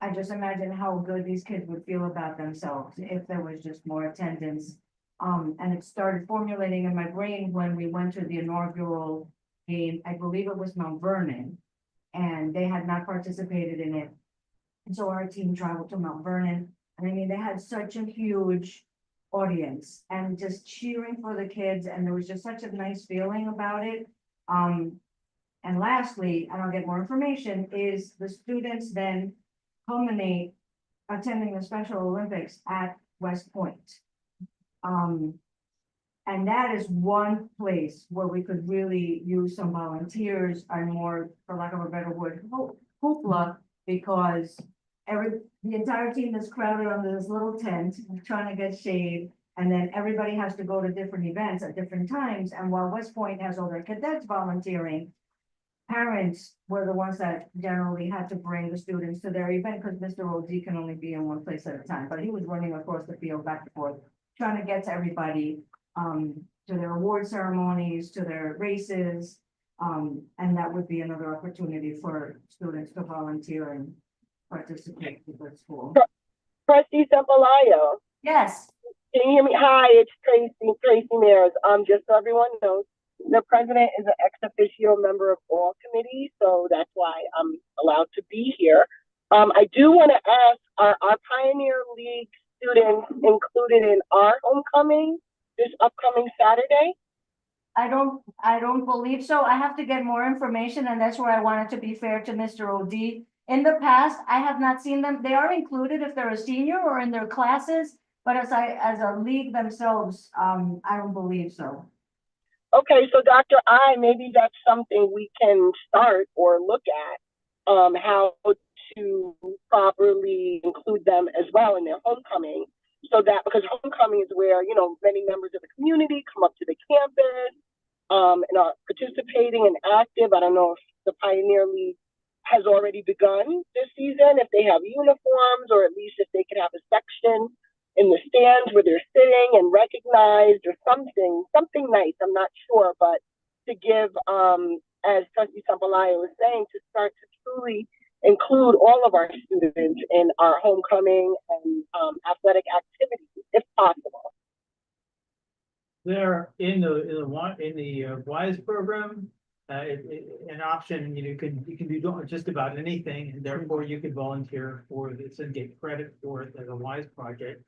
I just imagine how good these kids would feel about themselves if there was just more attendance. And it started formulating in my brain when we went to the inaugural game. I believe it was Mount Vernon, and they had not participated in it. And so our team traveled to Mount Vernon, and I mean, they had such a huge audience and just cheering for the kids, and there was just such a nice feeling about it. And lastly, and I'll get more information, is the students then culminate attending the Special Olympics at West Point. And that is one place where we could really use some volunteers and more, for lack of a better word, hoopla, because the entire team is crowded under this little tent trying to get shade. And then everybody has to go to different events at different times. And while West Point has all their cadets volunteering, parents were the ones that generally had to bring the students to their event, because Mr. O.D. can only be in one place at a time, but he was running across the field back and forth, trying to get to everybody, to their award ceremonies, to their races. And that would be another opportunity for students to volunteer and participate with their school. Trustee Sambalaya. Yes. Can you hear me? Hi, it's Tracy Mears. Just so everyone knows, the president is an ex officio member of all committees, so that's why I'm allowed to be here. I do want to ask, are our Pioneer League students included in our homecoming this upcoming Saturday? I don't believe so. I have to get more information, and that's where I wanted to be fair to Mr. O.D. In the past, I have not seen them. They are included if they're a senior or in their classes, but as a league themselves, I don't believe so. Okay, so Dr. Maybe that's something we can start or look at, how to properly include them as well in their homecoming. that, because homecoming is where, you know, many members of the community come up to the campus, and are participating and active. I don't know if the Pioneer League has already begun this season, if they have uniforms, or at least if they could have a section in the stands where they're sitting and recognized, or something nice. I'm not sure, but to give, as Trustee Sambalaya was saying, to start to truly include all of our students in our homecoming and athletic activities, if possible. There in the WISE program, an option, you can do just about anything, and therefore you can volunteer for this and get credit for it as a WISE project.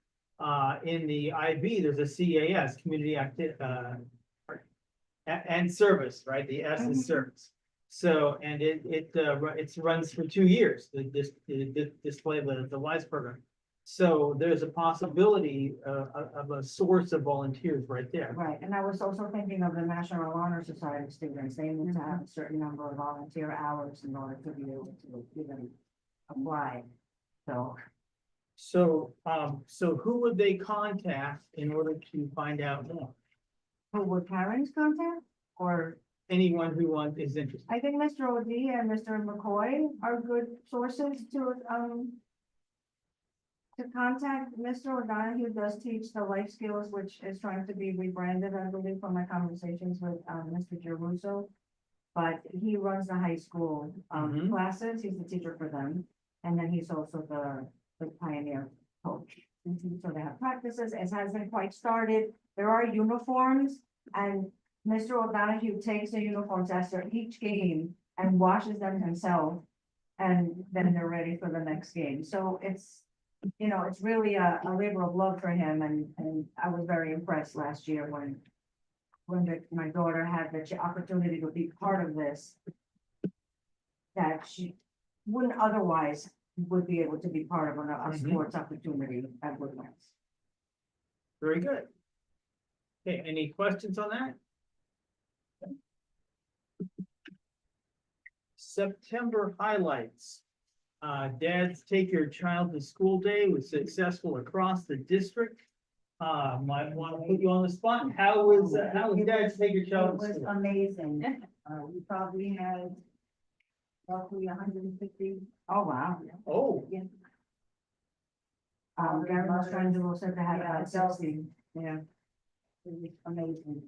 In the IB, there's a CAS, community active, and service, right? The S is service. So, and it runs for 2 years, the display of the WISE program. So there's a possibility of a source of volunteers right there. Right, and I was also thinking of the National Honor Society students. They need to have a certain number of volunteer hours in order to be able to even apply. So who would they contact in order to find out more? Who would parents contact, or? Anyone who is interested. I think Mr. O'D and Mr. McCoy are good sources to contact. Mr. O'Donoghue does teach the life skills, which is trying to be rebranded, I believe, from my conversations with Mr. Giarrusso. But he runs the high school classes. He's the teacher for them, and then he's also the Pioneer coach. So they have practices. It hasn't quite started. There are uniforms, and Mr. O'Donoghue takes the uniforms after each game and washes them himself, and then they're ready for the next game. So it's, you know, it's really a labor of love for him, and I was very impressed last year when my daughter had the opportunity to be part of this, that she wouldn't otherwise would be able to be part of a sports opportunity at Woodlands. Very good. Okay, any questions on that? September highlights. Dad's Take Your Child to School Day was successful across the district. Might want to put you on the spot. How was Dad's Take Your Child to It was School? amazing. We probably had roughly 150. Oh, wow. Oh, Yeah. Gary was trying to also to have Yeah, about so- 60. Yeah. It was amazing.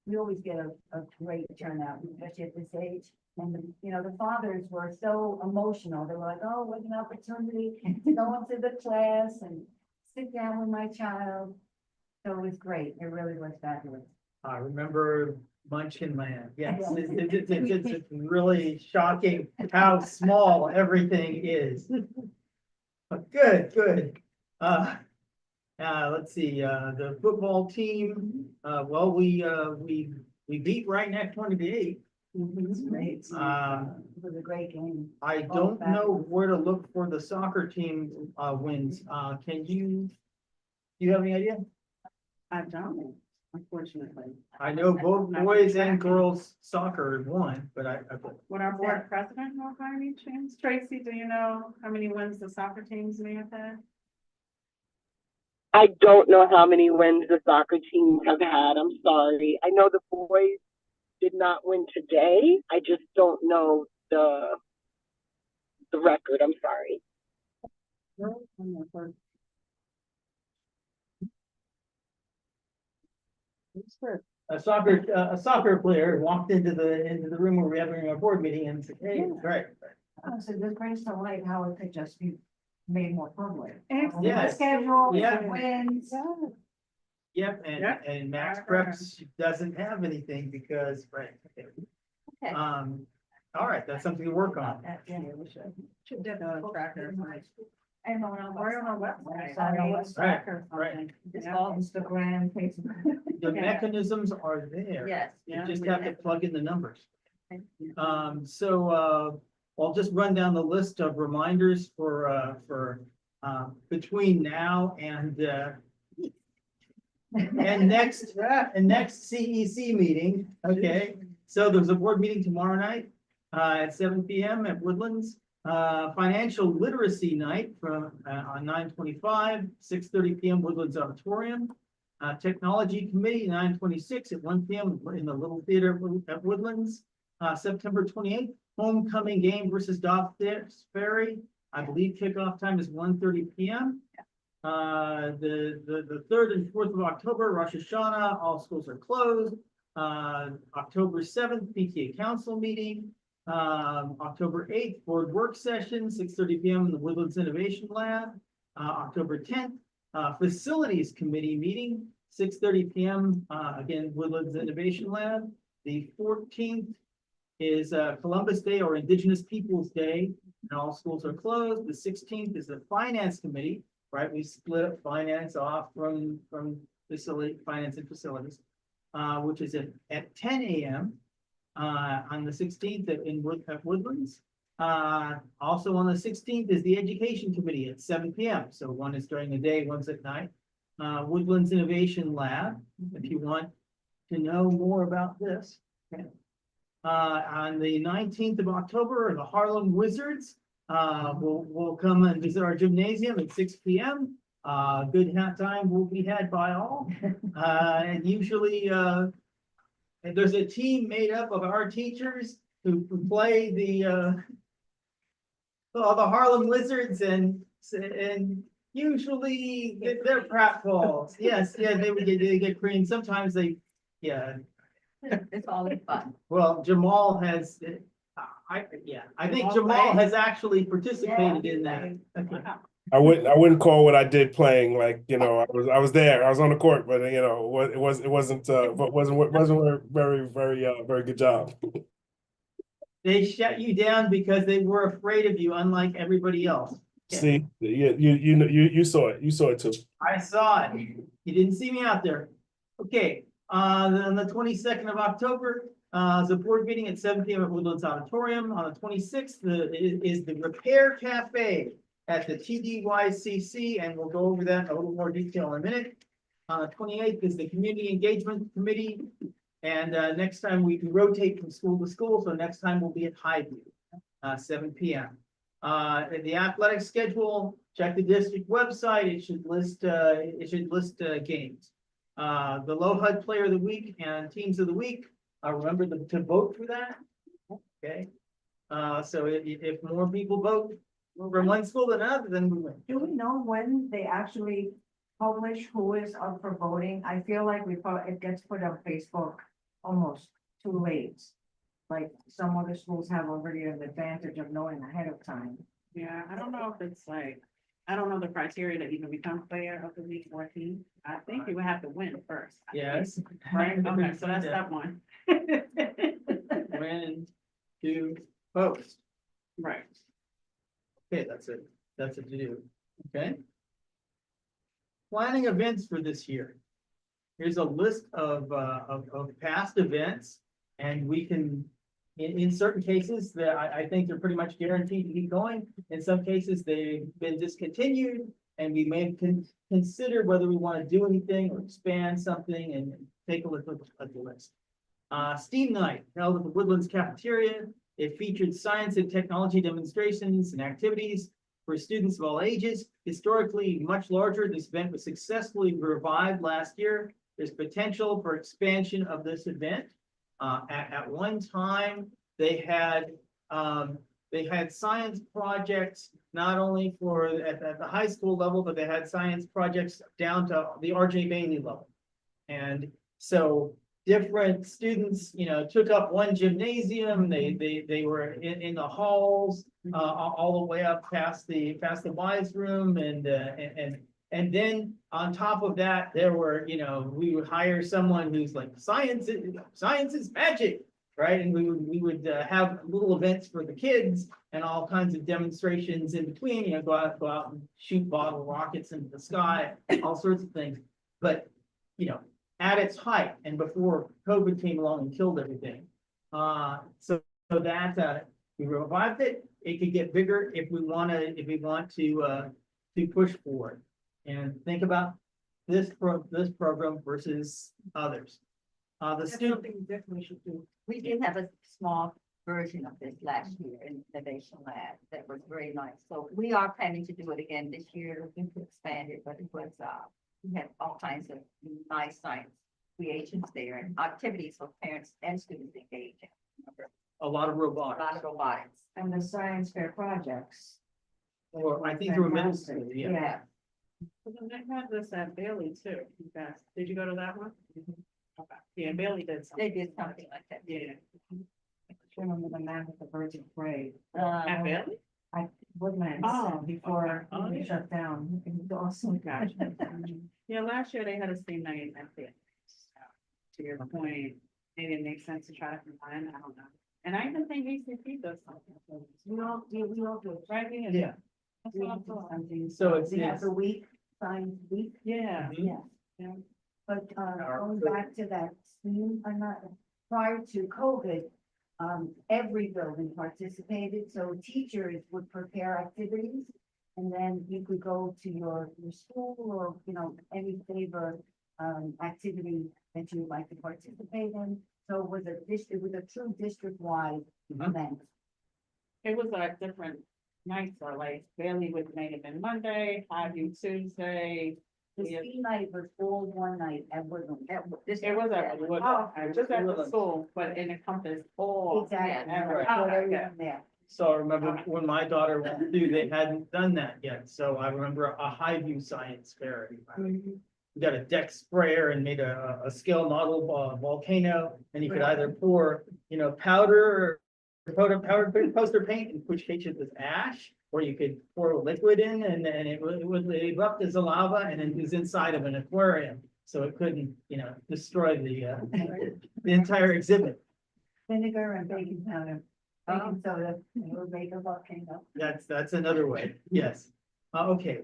We always get a great turnout, especially at this age. And, you know, the fathers were so emotional. They were like, oh, what an opportunity to go into the class and sit down with my child. So it was great. It really was fabulous. I remember Munchkinland. Yes, Yeah. it's really shocking how small everything is. But good. Let's see, the football team, well, we beat right next 20-8. It's great. It was a great game. I don't know where to look for the soccer team, wins. Do you have any idea? I don't, unfortunately. I know both boys and girls soccer won, but Would our board president know by any chance? Tracy, do you know how many wins the soccer teams may have had? I don't know how many wins the soccer teams have had. I'm sorry. I know the boys did not win today. I just don't know the record. I'm sorry. a soccer player walked into the room where we're having our board meeting and said, hey, great. So this brings to light how it could just be made more public. Yes. Schedule, Yeah. wins. Yep, and Max Preps doesn't have anything because, right, okay. Okay. All right, that's something to work on. Should definitely tracker. And on our website. Right. It's all Instagram, Facebook. The mechanisms are there. Yes. You just have to plug in the numbers. So I'll just run down the list of reminders for between now and next CEC meeting. Okay, so there's a board meeting tomorrow night at 7 p.m. at Woodlands. Financial literacy night from, on 9/25, 6:30 PM Woodlands Auditorium. Technology committee, 9/26 at 1 PM in the Little Theater at Woodlands. September 28th, homecoming game versus Dobbs Ferry. I believe kickoff time is 1:30 PM. The 3rd and 4th of October, Rosh Hashanah, all schools are closed. October 7th, PTA council meeting. October 8th, board work session, 6:30 PM in the Woodlands Innovation Lab. October 10th, facilities committee meeting, 6:30 PM, again, Woodlands Innovation Lab. The 14th is Columbus Day or Indigenous Peoples' Day, and all schools are closed. The 16th is the finance committee, right? We split finance off from facility, finance and facilities, which is at 10 AM. On the 16th at Woodlands. Also on the 16th is the Education Committee at 7 PM. So one is during the day, one's at night. Woodlands Innovation Lab, if you want to know more about this. Okay. On the 19th of October, the Harlem Wizards will come and visit our gymnasium at 6 PM. Good time will be had by all. And usually there's a team made up of our teachers who play the Harlem Wizards and usually they're pratfalls. Yes, yeah, they get creamed. Sometimes they, yeah. It's all in fun. Well, Jamal has, I think Jamal has actually participated in that. Okay. I wouldn't call what I did playing, like, you know, I was there, I was on the court, but you know, it wasn't a very good job. They shut you down because they were afraid of you, unlike everybody else. See, you saw it too. I saw it. You didn't see me out there. Okay, on the 22nd of October, the board meeting at 7 PM at Woodlands Auditorium. On the 26th, is the Repair Cafe at the TDYCC, and we'll go over that in a little more detail in a minute. On the 28th is the Community Engagement Committee, and next time we can rotate from school to school, so next time we'll be at Highview, 7 PM. The athletic schedule, check the district website, it should list games. The Low HUD Player of the Week and Teams of the Week, remember to vote for that, okay? So if more people vote from one school than another, then we win. Do we know when they actually publish who is up for voting? I feel like it gets put on Facebook almost too late. Like some other schools have already an advantage of knowing ahead of time. Yeah, I don't know if it's like, I don't know the criteria to even become player of the week or team. I think you would have to win first. Yes. Right, okay, so that's step one. When to post. Right. Okay, that's it to do, okay? Planning events for this year. Here's a list of past events, and we can, in certain cases, that I think they're pretty much guaranteed to keep going. In some cases, they've been discontinued, and we may consider whether we want to do anything or expand something, and take a look at the list. STEAM Night held at the Woodlands Cafeteria. It featured science and technology demonstrations and activities for students of all ages. Historically much larger, this event was successfully revived last year. There's potential for expansion of this event. At one time, they had science projects not only at the high school level, but they had science projects down to the R.J. Bailey level. And so different students, you know, took up one gymnasium. They were in the halls all the way up past the wise room, and then on top of that, there were, you know, we would hire someone who's like science is magic, right? And we would have little events for the kids and all kinds of demonstrations in between. You know, go out and shoot bottle rockets into the sky, all sorts of things. But you know, at its height and before COVID came along and killed everything. So that we revived it. It could get bigger if we want to push forward and think about this program versus others. The student We did have a small version of this last year in Innovation Lab. That was very nice. So we are planning to do it again this year. We could expand it, but it was, we had all kinds of nice science creations there and activities for parents and students engaged in. A lot of A robotics. lot of robotics. And the science fair projects. Or I think they were middle Fantastic. school, yeah. Yeah. Well, then they had this at Bailey too. You guys, did you go to that one? Okay. Yeah, Bailey did They something. did something like that. Yeah. I remember the man with the birds of prey. At Bailey? Woodlands. Oh, Before okay. Oh, we yeah. shut down. It was awesome. Gotcha. Yeah, last year they had a same night at Bailey. To your point, maybe it makes sense to try to combine, I don't know. And I even think ECP does something. We all do it. Right? Yeah. That's what I thought. Something. So it's- We have it's- the week, science week. Yeah. Mhm. Yes. Yeah. But Our going food. back to that scheme, I'm not, prior to COVID, every building participated, so teachers would prepare activities. And then you could go to your school or, you know, any favor activity that you would like to participate in. So it was it was a true district-wide Mhm. event. It was a different nights, or like Bailey would make it been Monday, Highview Tuesday. The Yeah. ski night was all one night at Woodland. It was at, it was just at the school, but it encompassed all. Exactly. Yeah, Right. So okay, everyone there. So I remember when my daughter went through, they hadn't done that yet. So I remember a Highview Science Fair. We got a deck sprayer and made a scale model volcano, and you could either pour, you know, powder or powder poster paint, in which case it was ash, or you could pour liquid in and then it would erupt as a lava and it was inside of an aquarium. So it couldn't, you know, destroy the entire exhibit. Vinegar and baking powder, baking soda, it would make a volcano. That's another way, yes. Okay,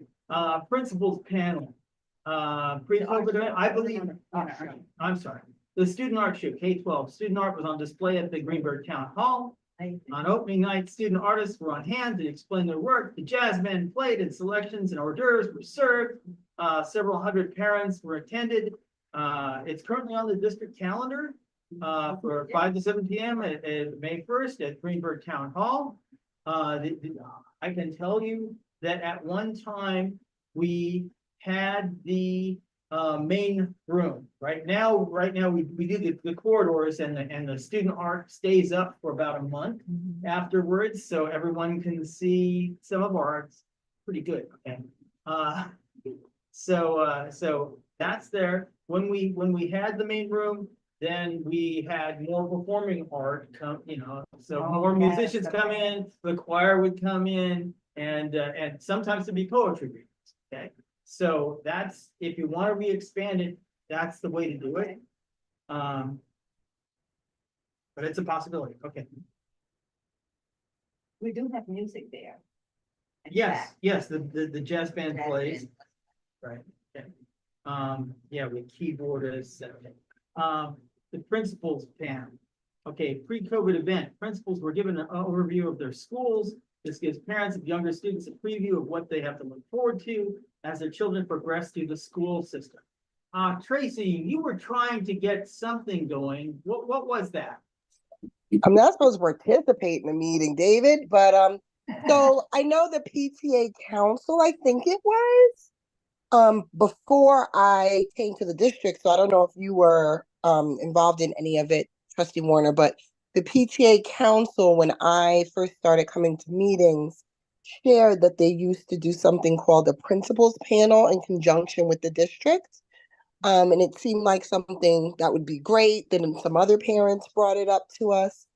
principals panel. Pre-COVID, I believe, I'm sorry. The student art show, K-12, student art was on display at the Greenburgh Town Hall. On opening night, student artists were on hand to explain their work. The jazz band played and selections and hors d'oeuvres were served. Several hundred parents were attended. It's currently on the district calendar for 5 to 7 p.m. at May 1st at Greenburgh Town Hall. I can tell you that at one time we had the main room. Right now we do the corridors and the student art stays up for about a month afterwards, so everyone can see some of our art's pretty good. Okay. So that's there. When we had the main room, then we had more performing art come, you know, so more musicians come in, the choir would come in, and sometimes it'd be poetry readings. Okay. So that's, if you want to re-expand it, that's the way to do it. But it's a possibility. Okay. We do have music there. In Yes, fact. yes, the jazz band Jazz plays, band. right. Okay. Yeah, with keyboardists. The principals panel. Okay, pre-COVID event, principals were given an overview of their schools. This gives parents of younger students a preview of what they have to look forward to as their children progress through the school system. Tracy, you were trying to get something going. What was that? I'm not supposed to participate in the meeting, David, but so I know the PTA council, I think it was, before I came to the district, so I don't know if you were involved in any of it, Trustee Warner, but the PTA council, when I first started coming to meetings, shared that they used to do something called the principals panel in conjunction with the district. And it seemed like something that would be great. Then some other parents brought it up to us.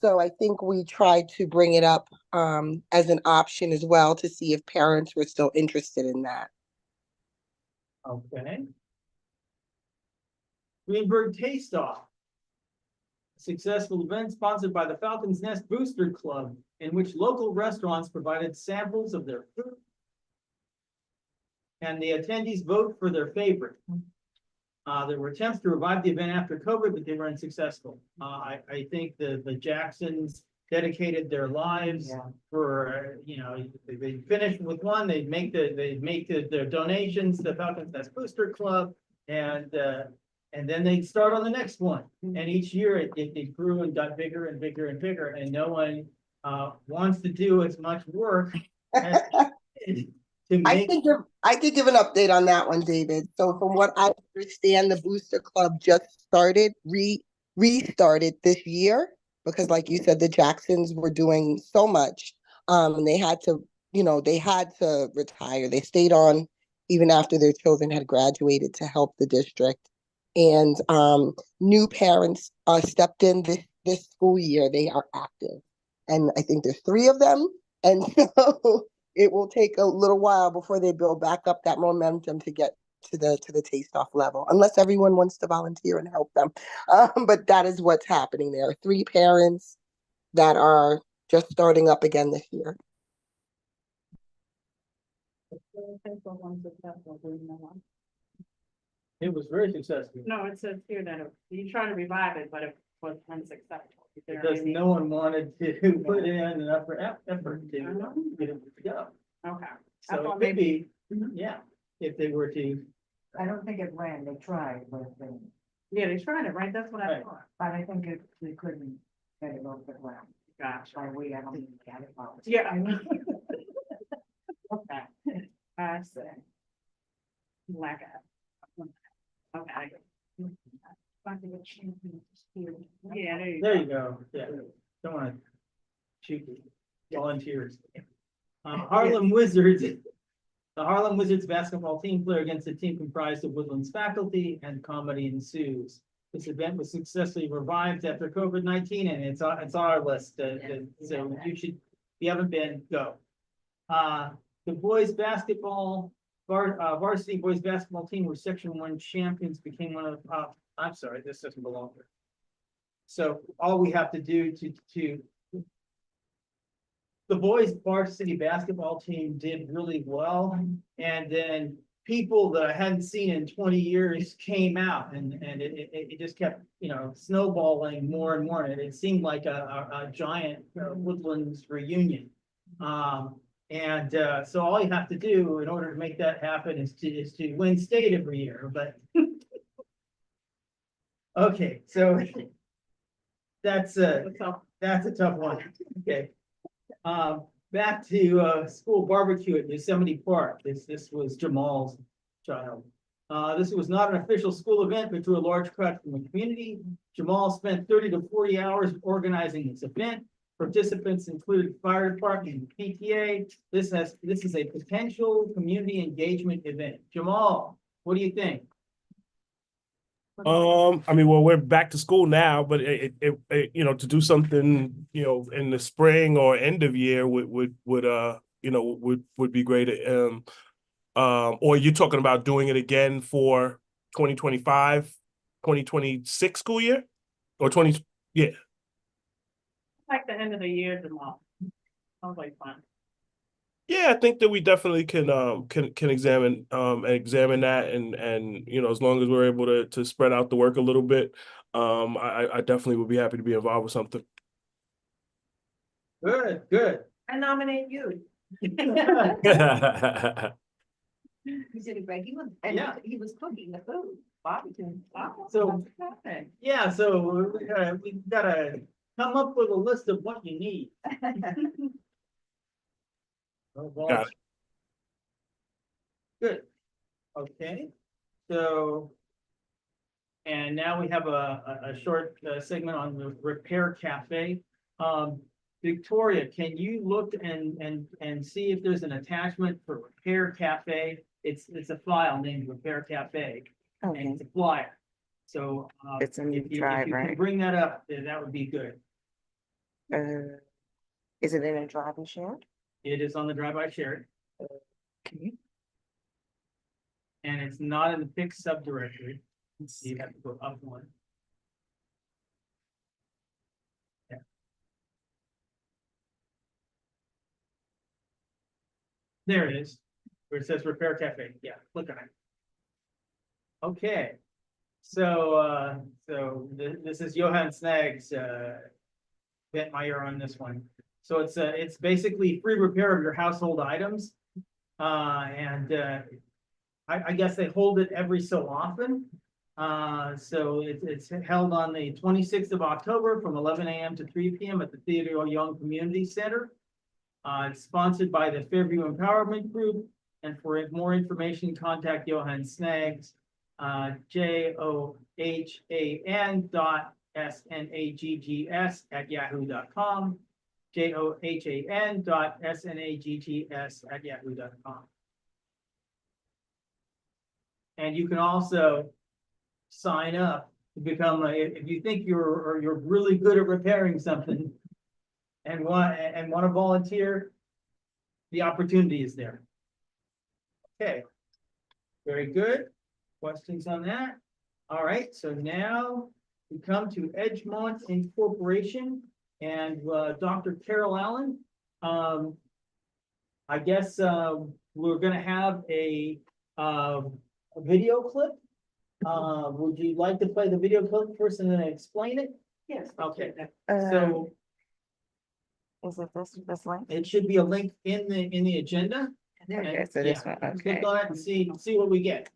So I think we tried to bring it up as an option as well to see if parents were still interested in that. Okay. Greenburgh Taste Off. A successful event sponsored by the Falcons Nest Booster Club, in which local restaurants provided samples of their food. And the attendees vote for their favorite. There were attempts to revive the event after COVID, but they were unsuccessful. I think the Jacksons dedicated their lives for, you know, they finished with one, they'd make their donations to the Falcons Nest Booster Club, and And then they start on the next one, and each year it grew and got bigger and bigger and bigger, and no one wants to do as much work as to make. I could give an update on that one, David. So from what I understand, the Booster Club just started, restarted this year, because like you said, the Jacksons were doing so much. And they had to, they had to retire. They stayed on even after their children had graduated to help the district. And new parents stepped in this school year. They are active. And I think there's 3 of them. And so it will take a little while before they build back up that momentum to get to the taste-off level, unless everyone wants to volunteer and help them. But that is what's happening. There are 3 parents that are just starting up again this year. It was very successful. No, it says here that you trying to revive it, but it was unsuccessful. Because no one wanted to put in enough effort to get it to go. Okay. So it could be, yeah, if they were to. I don't think it ran, they tried, but Yeah, they tried it, right? That's what I Right. thought. but I think we couldn't get it off the ground. Gotcha. By we, I don't mean get it off. Yeah. I know. Okay. I see. Lack of. Okay. Yeah, there you go. There you go, yeah, don't wanna shoot volunteers. Harlem Wizards, the Harlem Wizards basketball team play against a team comprised of Woodlands faculty, and comedy ensues. This event was successfully revived after COVID-19, and it's on our list, so you should, if you haven't been, go. The boys basketball, varsity boys basketball team were Section 1 champions, became one of, I'm sorry, this doesn't belong here. So all we have to do the boys varsity basketball team did really well. And then people that I hadn't seen in 20 years came out, and it just kept, snowballing more and more. And it seemed like a giant Woodlands reunion. So all you have to do in order to make that happen is to win state every year, but. Okay, so that's a tough one. Okay. Back to school barbecue at Yosemite Park. This was Jamal's child. This was not an official school event, but drew a large crowd from the community. Jamal spent 30 to 40 hours organizing this event. Participants included fire department and PTA. This is a potential community engagement event. Jamal, what do you think? I mean, well, we're back to school now, but it to do something, in the spring or end of year would be great. Or you're talking about doing it again for 2025, 2026 school year, or 20, yeah. Like the end of the year, Jamal. Sounds like fun. Yeah, I think that we definitely can examine that, and as long as we're able to spread out the work a little bit, I definitely would be happy to be involved with something. Good. I nominate you. He did a great, he was cooking the food, barbecue. So, yeah, so we gotta come up with a list of what you need. Got it. Good. Okay, so. And now we have a short segment on the Repair Cafe. Victoria, can you look and see if there's an attachment for Repair Cafe? It's a file named Repair Cafe, and it's a flyer. So It's in if you Drive, can right? bring that up, then that would be good. Is it in a Drive and Share? It is on the drive I shared. Okay. And it's not in the fixed subdirectory. So you have to go up one. Yeah. There it is, where it says Repair Cafe. Yeah, click on it. Okay. So this is Johann Snag's Bentmeyer on this one. So it's basically free repair of your household items. I guess they hold it every so often. So it's held on the 26th of October from 11 a.m. to 3 p.m. at the Theodore Young Community Center. It's sponsored by the Fairview Empowerment Group. And for more information, contact Johan Snaggs, JOHAN.SNAGGS@yahoo.com, JOHAN.SNAGGS@yahoo.com. And you can also sign up to become if you think you're really good at repairing something and want to volunteer, the opportunity is there. Okay, very good. Questions on that? All right, so now we come to Edgemont Incorporation and Dr. Carol Allen. I guess we're gonna have a video clip. Would you like to play the video clip first and then explain it? Yes. Okay, so Is it this link? it should be a link in the agenda. Okay, so this one, okay. Click on it and see what we get.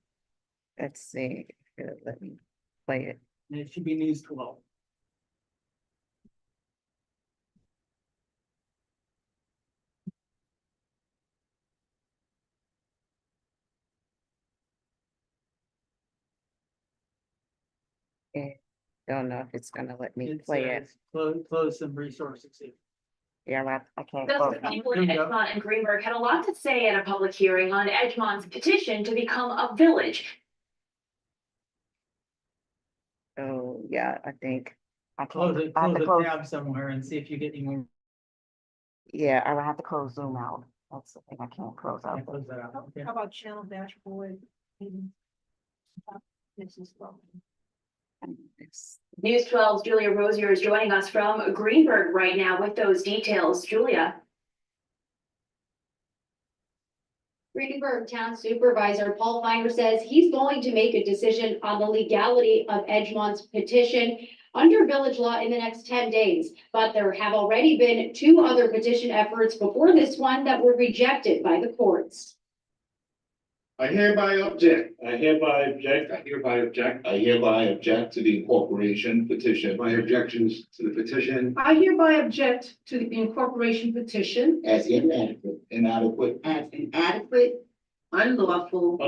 Let's see, if it'll let me play it. And it should be News 12. Don't know if it's gonna let me It's, play it. Close some resources here. Yeah, I can't. Those people in Edgemont and Greenburgh had a lot to say at a public hearing on Edgemont's petition to become a village. Oh, yeah, I think. I Close can't, it, I have close to a close, tab somewhere and see if you get any more. yeah, I will have to close Zoom out. That's the thing, I can't close out. Close that out. Okay. How about channel dashboard? This is well. News 12's Julia Rosier is joining us from Greenburgh right now with those details. Julia. Greenburgh Town Supervisor Paul Feiner says he's going to make a decision on the legality of Edgemont's petition under village law in the next 10 days. But there have already been 2 other petition efforts before this one that were rejected by the courts. I hereby object. I hereby object. I hereby object. I hereby object to the incorporation petition. My objections to the petition I hereby object to the incorporation petition as inadequate, as inadequate, unlawful,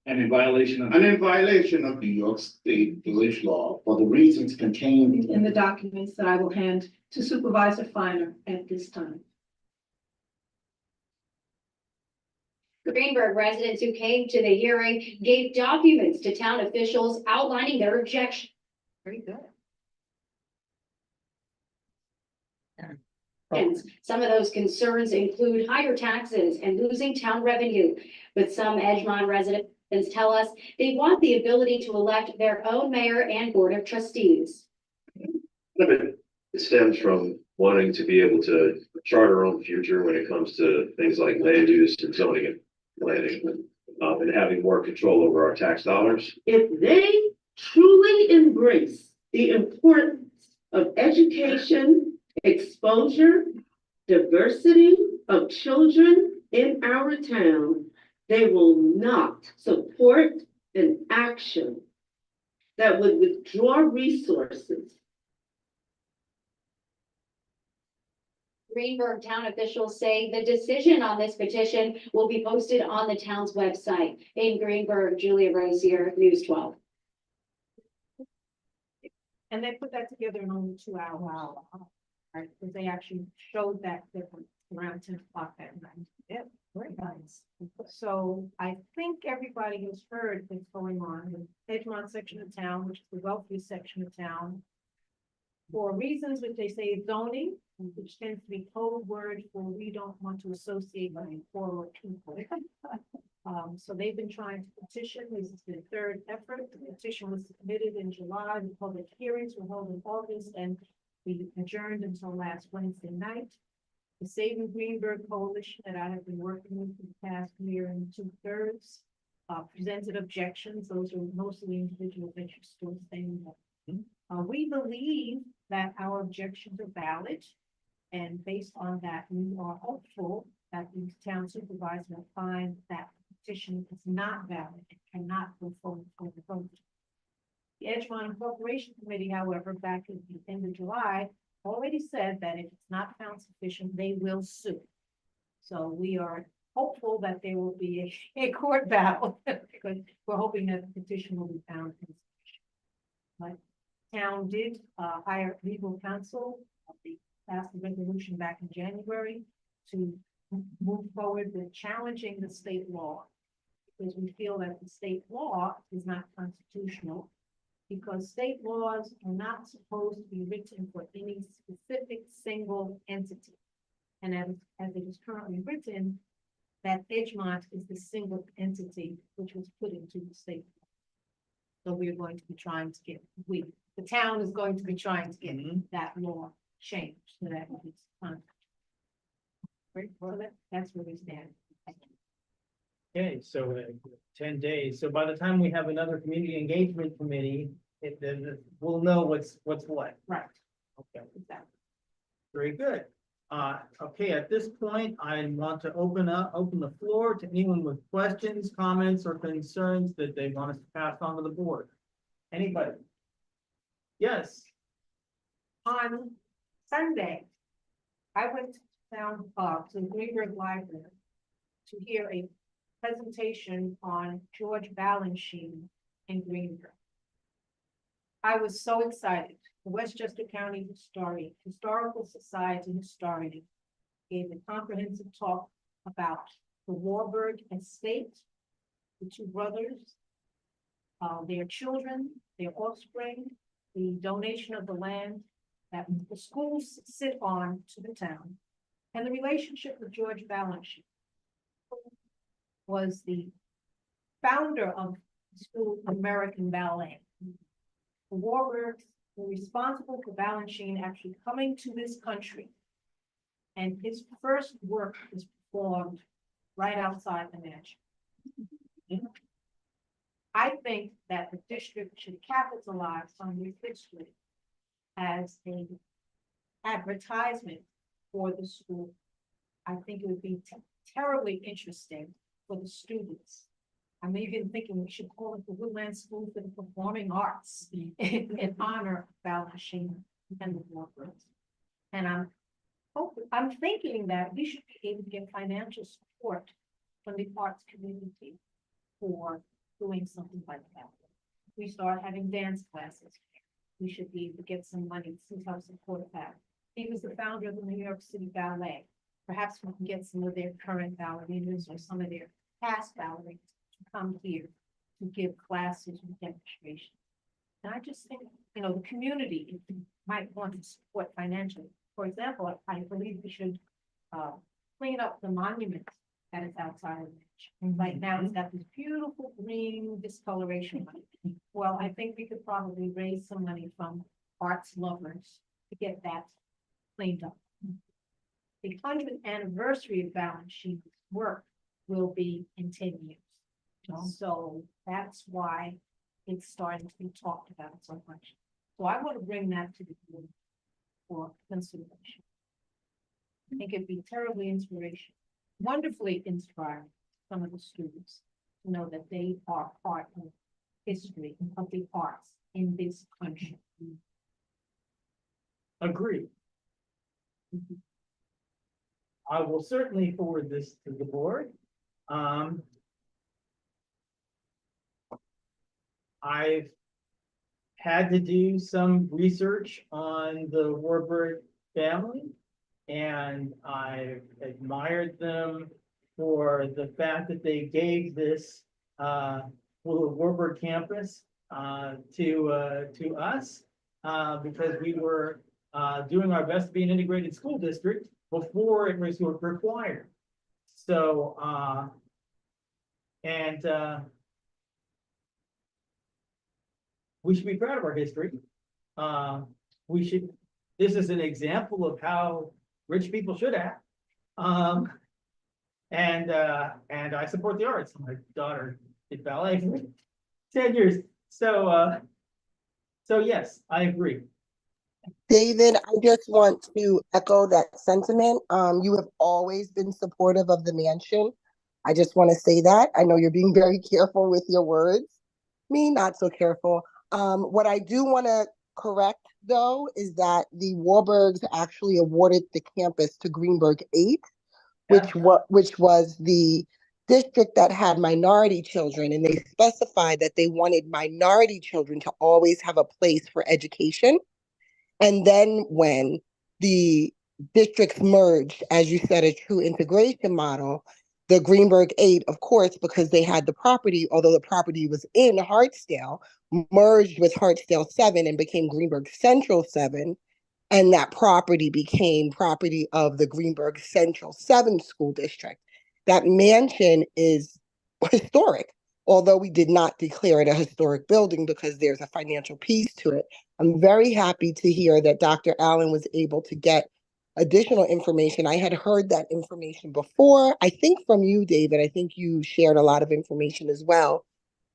and in violation of New York State village law for the reasons contained in the documents that I will hand to Supervisor Feiner at this time. Greenburgh residents who came to the hearing gave documents to town officials outlining their objection. Very good. Some of those concerns include higher taxes and losing town revenue. But some Edgemont residents tell us they want the ability to elect their own mayor and board of trustees. It stems from wanting to be able to chart our own future when it comes to things like land use and zoning and planning, and having more control over our tax dollars. If they truly embrace the importance of education, exposure, diversity of children in our town, they will not support an action that would withdraw resources. Greenburgh town officials say the decision on this petition will be posted on the town's website. In Greenburgh, Julia Rosier, News 12. And they put that together in only 2 hours. Wow. Right, because they actually showed that difference around 10 o'clock that night. Yep, very nice. So I think everybody has heard what's going on in Edgemont section of town, which is the wealthiest section of town. For reasons which they say is zoning, which tends to be code word for we don't want to associate with poor people. So they've been trying to petition. This is the 3rd effort. The petition was submitted in July. The public hearings were held in August and we adjourned until last Wednesday night. The Saving Greenburgh Coalition that I have been working with for the past year and 2/3 presented objections. Those are mostly individual interest groups saying that we believe that our objections are valid. And based on that, we are hopeful that the town supervisor will find that petition is not valid, it cannot go forward for the vote. The Edgemont Incorporation Committee, however, back at the end of July, already said that if it's not found sufficient, they will sue. So we are hopeful that there will be a court battle, because we're hoping that the petition will be found insufficient. But town did hire legal counsel, they passed a resolution back in January to move forward with challenging the state law, because we feel that the state law is not constitutional, because state laws are not supposed to be written for any specific single entity. And as it is currently written, that Edgemont is the single entity which was put into the state law. So we are going to be trying to get, the town is going to be trying to get that law changed so that it's constitutional. So that's where we stand. Thank you. Okay, so 10 days. So by the time we have another community engagement committee, then we'll know what's what. Right. Okay, Exactly. very good. Okay, at this point, I want to open the floor to anyone with questions, comments, or concerns that they want us to pass on to the board. Anybody? Yes. On Sunday, I went down to the Greenburgh Library to hear a presentation on George Balanchine in Greenburgh. I was so excited. The Westchester County Historical Society historian gave a comprehensive talk about the Warburg estate, the two brothers, their children, their offspring, the donation of the land that the schools sit on to the town, and the relationship with George Balanchine, who was the founder of the School of American Ballet. The Warburgs were responsible for Balanchine actually coming to this country, and his first work was performed right outside the mansion. I think that the district should capitalize on this history as an advertisement for the school. I think it would be terribly interesting for the students. I'm even thinking we should call it the Woodland School for the Performing Arts in honor of Balanchine and the Warburgs. And I'm thinking that we should be able to get financial support from the arts community for doing something like that. We start having dance classes. We should be able to get some money to help support that. He was the founder of the New York City Ballet. Perhaps we can get some of their current ballerinas or some of their past ballerinas to come here to give classes and demonstrations. And I just think, the community might want to support financially. For example, I believe we should clean up the monument that is outside of it. And right now it's got this beautiful green discoloration. Well, I think we could probably raise some money from arts lovers to get that cleaned up. The 100th anniversary of Balanchine's work will be in 10 years. So that's why it's starting to be talked about so much. So I want to bring that to the board for consideration. I think it'd be terribly inspirational, wonderfully inspiring some of the students to know that they are part of history of the arts in this country. Agree. I will certainly forward this to the board. I've had to do some research on the Warburg family, and I've admired them for the fact that they gave this Warburg campus to us because we were doing our best to be an integrated school district before it was required. So we should be proud of our history. This is an example of how rich people should act. And I support the arts. My daughter did ballet for 10 years. So yes, I agree. David, I just want to echo that sentiment. You have always been supportive of the mansion. I just want to say that. I know you're being very careful with your words. Me, not so careful. What I do want to correct though is that the Warburgs actually awarded the campus to Greenburgh 8, which was the district that had minority children, and they specified that they wanted minority children to always have a place for education. And then when the districts merged, as you said, a true integration model, the Greenburgh 8, of course, because they had the property, although the property was in Hartsdale, merged with Hartsdale 7 and became Greenburgh Central 7. And that property became property of the Greenburgh Central 7 school district. That mansion is historic, although we did not declare it a historic building because there's a financial piece to it. I'm very happy to hear that Dr. Allen was able to get additional information. I had heard that information before, I think from you, David. I think you shared a lot of information as well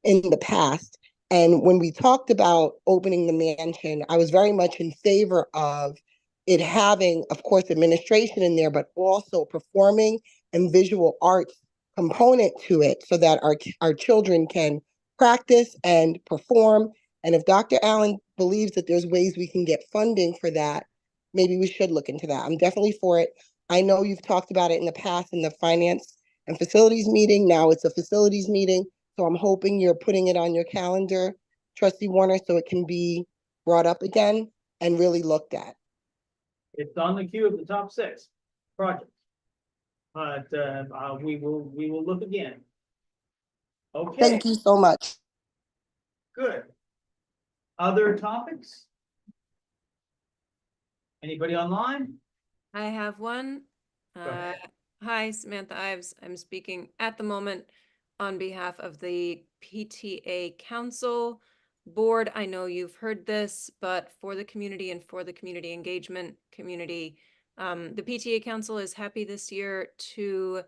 in the past. And when we talked about opening the mansion, I was very much in favor of it having, of course, administration in there, but also performing and visual arts component to it so that our children can practice and perform. And if Dr. Allen believes that there's ways we can get funding for that, maybe we should look into that. I'm definitely for it. I know you've talked about it in the past in the finance and facilities meeting. Now it's a facilities meeting. So I'm hoping you're putting it on your calendar, Trustee Warner, so it can be brought up again and really looked at. It's on the queue of the top 6 projects. But we will look again. Okay, Thank you so much. good. Other topics? Anybody online? I have one. Go ahead. Hi, Samantha Ives. I'm speaking at the moment on behalf of the PTA Council Board. I know you've heard this, but for the community and for the community engagement community, the PTA Council is happy this year to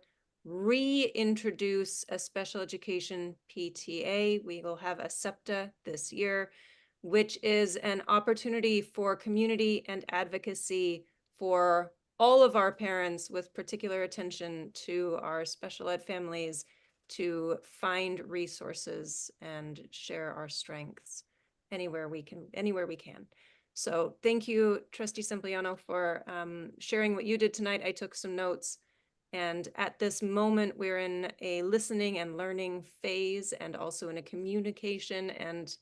reintroduce a special education PTA. We will have a SEPTA this year, which is an opportunity for community and advocacy for all of our parents, with particular attention to our special ed families, to find resources and share our strengths anywhere we can. So thank you, Trustee Simpliano, for sharing what you did tonight. I took some notes, and at this moment we're in a listening and learning phase, and also in a communication and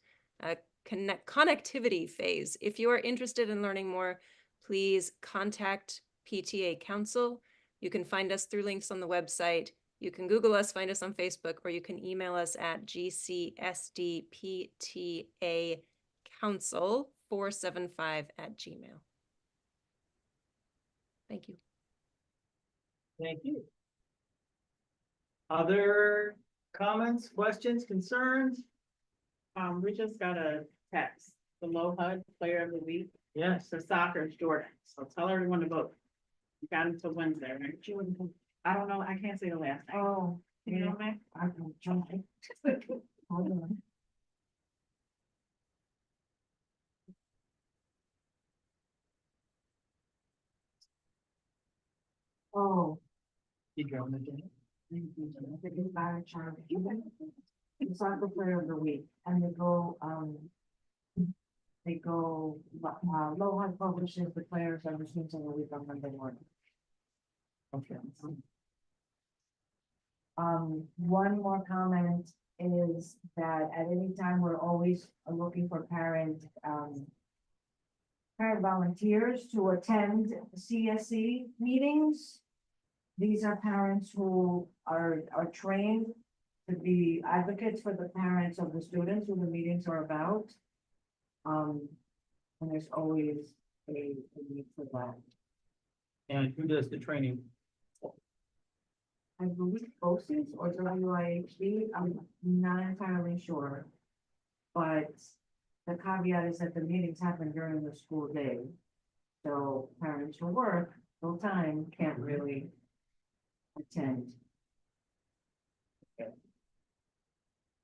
connectivity phase. If you are interested in learning more, please contact PTA Council. You can find us through links on the website. You can Google us, find us on Facebook, or you can email us at gcsdptacouncil475@gmail.com. Thank you. Thank you. Other comments, questions, concerns? We just got a text, the Low HUD Player of the Week. Yes. For soccer, it's Jordan. So tell everyone to vote. You got until Wednesday, right? I don't know. I can't say the last name. Oh, You know what I mean? I can jump in. Hold on. Oh. You go on the agenda. I think it's by Charlie. The soccer player of the week, and they go, Low HUD publishes the players of the teams of the week on Monday morning. Okay. One more comment is that at any time, we're always looking for parent volunteers to attend CSE meetings. These are parents who are trained to be advocates for the parents of the students who the meetings are about. And there's always a need for that. And who does the training? I believe BOCES or WIHD, I'm not entirely sure. But the caveat is that the meetings happen during the school day. So parents who work full time can't really attend. Okay.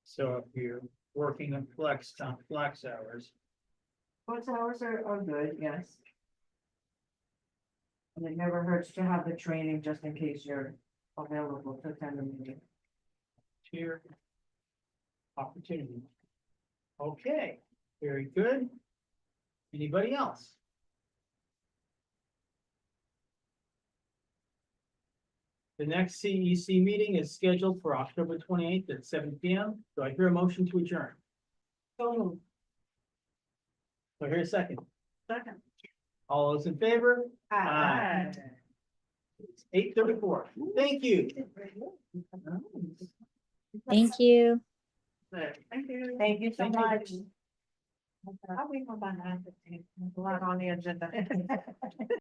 So if you're working on flex hours. Flex hours are good, yes. And it never hurts to have the training just in case you're available to attend the meeting. Chair opportunity. Okay, very good. Anybody else? The next CEC meeting is scheduled for October 28th at 7 p.m. Do I hear a motion to adjourn? Do I hear a second? Second. All those in favor? Aye. It's 8:34. Thank you. Thank you. Thank you. Thank you so Thank you. much. I'll be on by 9:15. A lot on the agenda.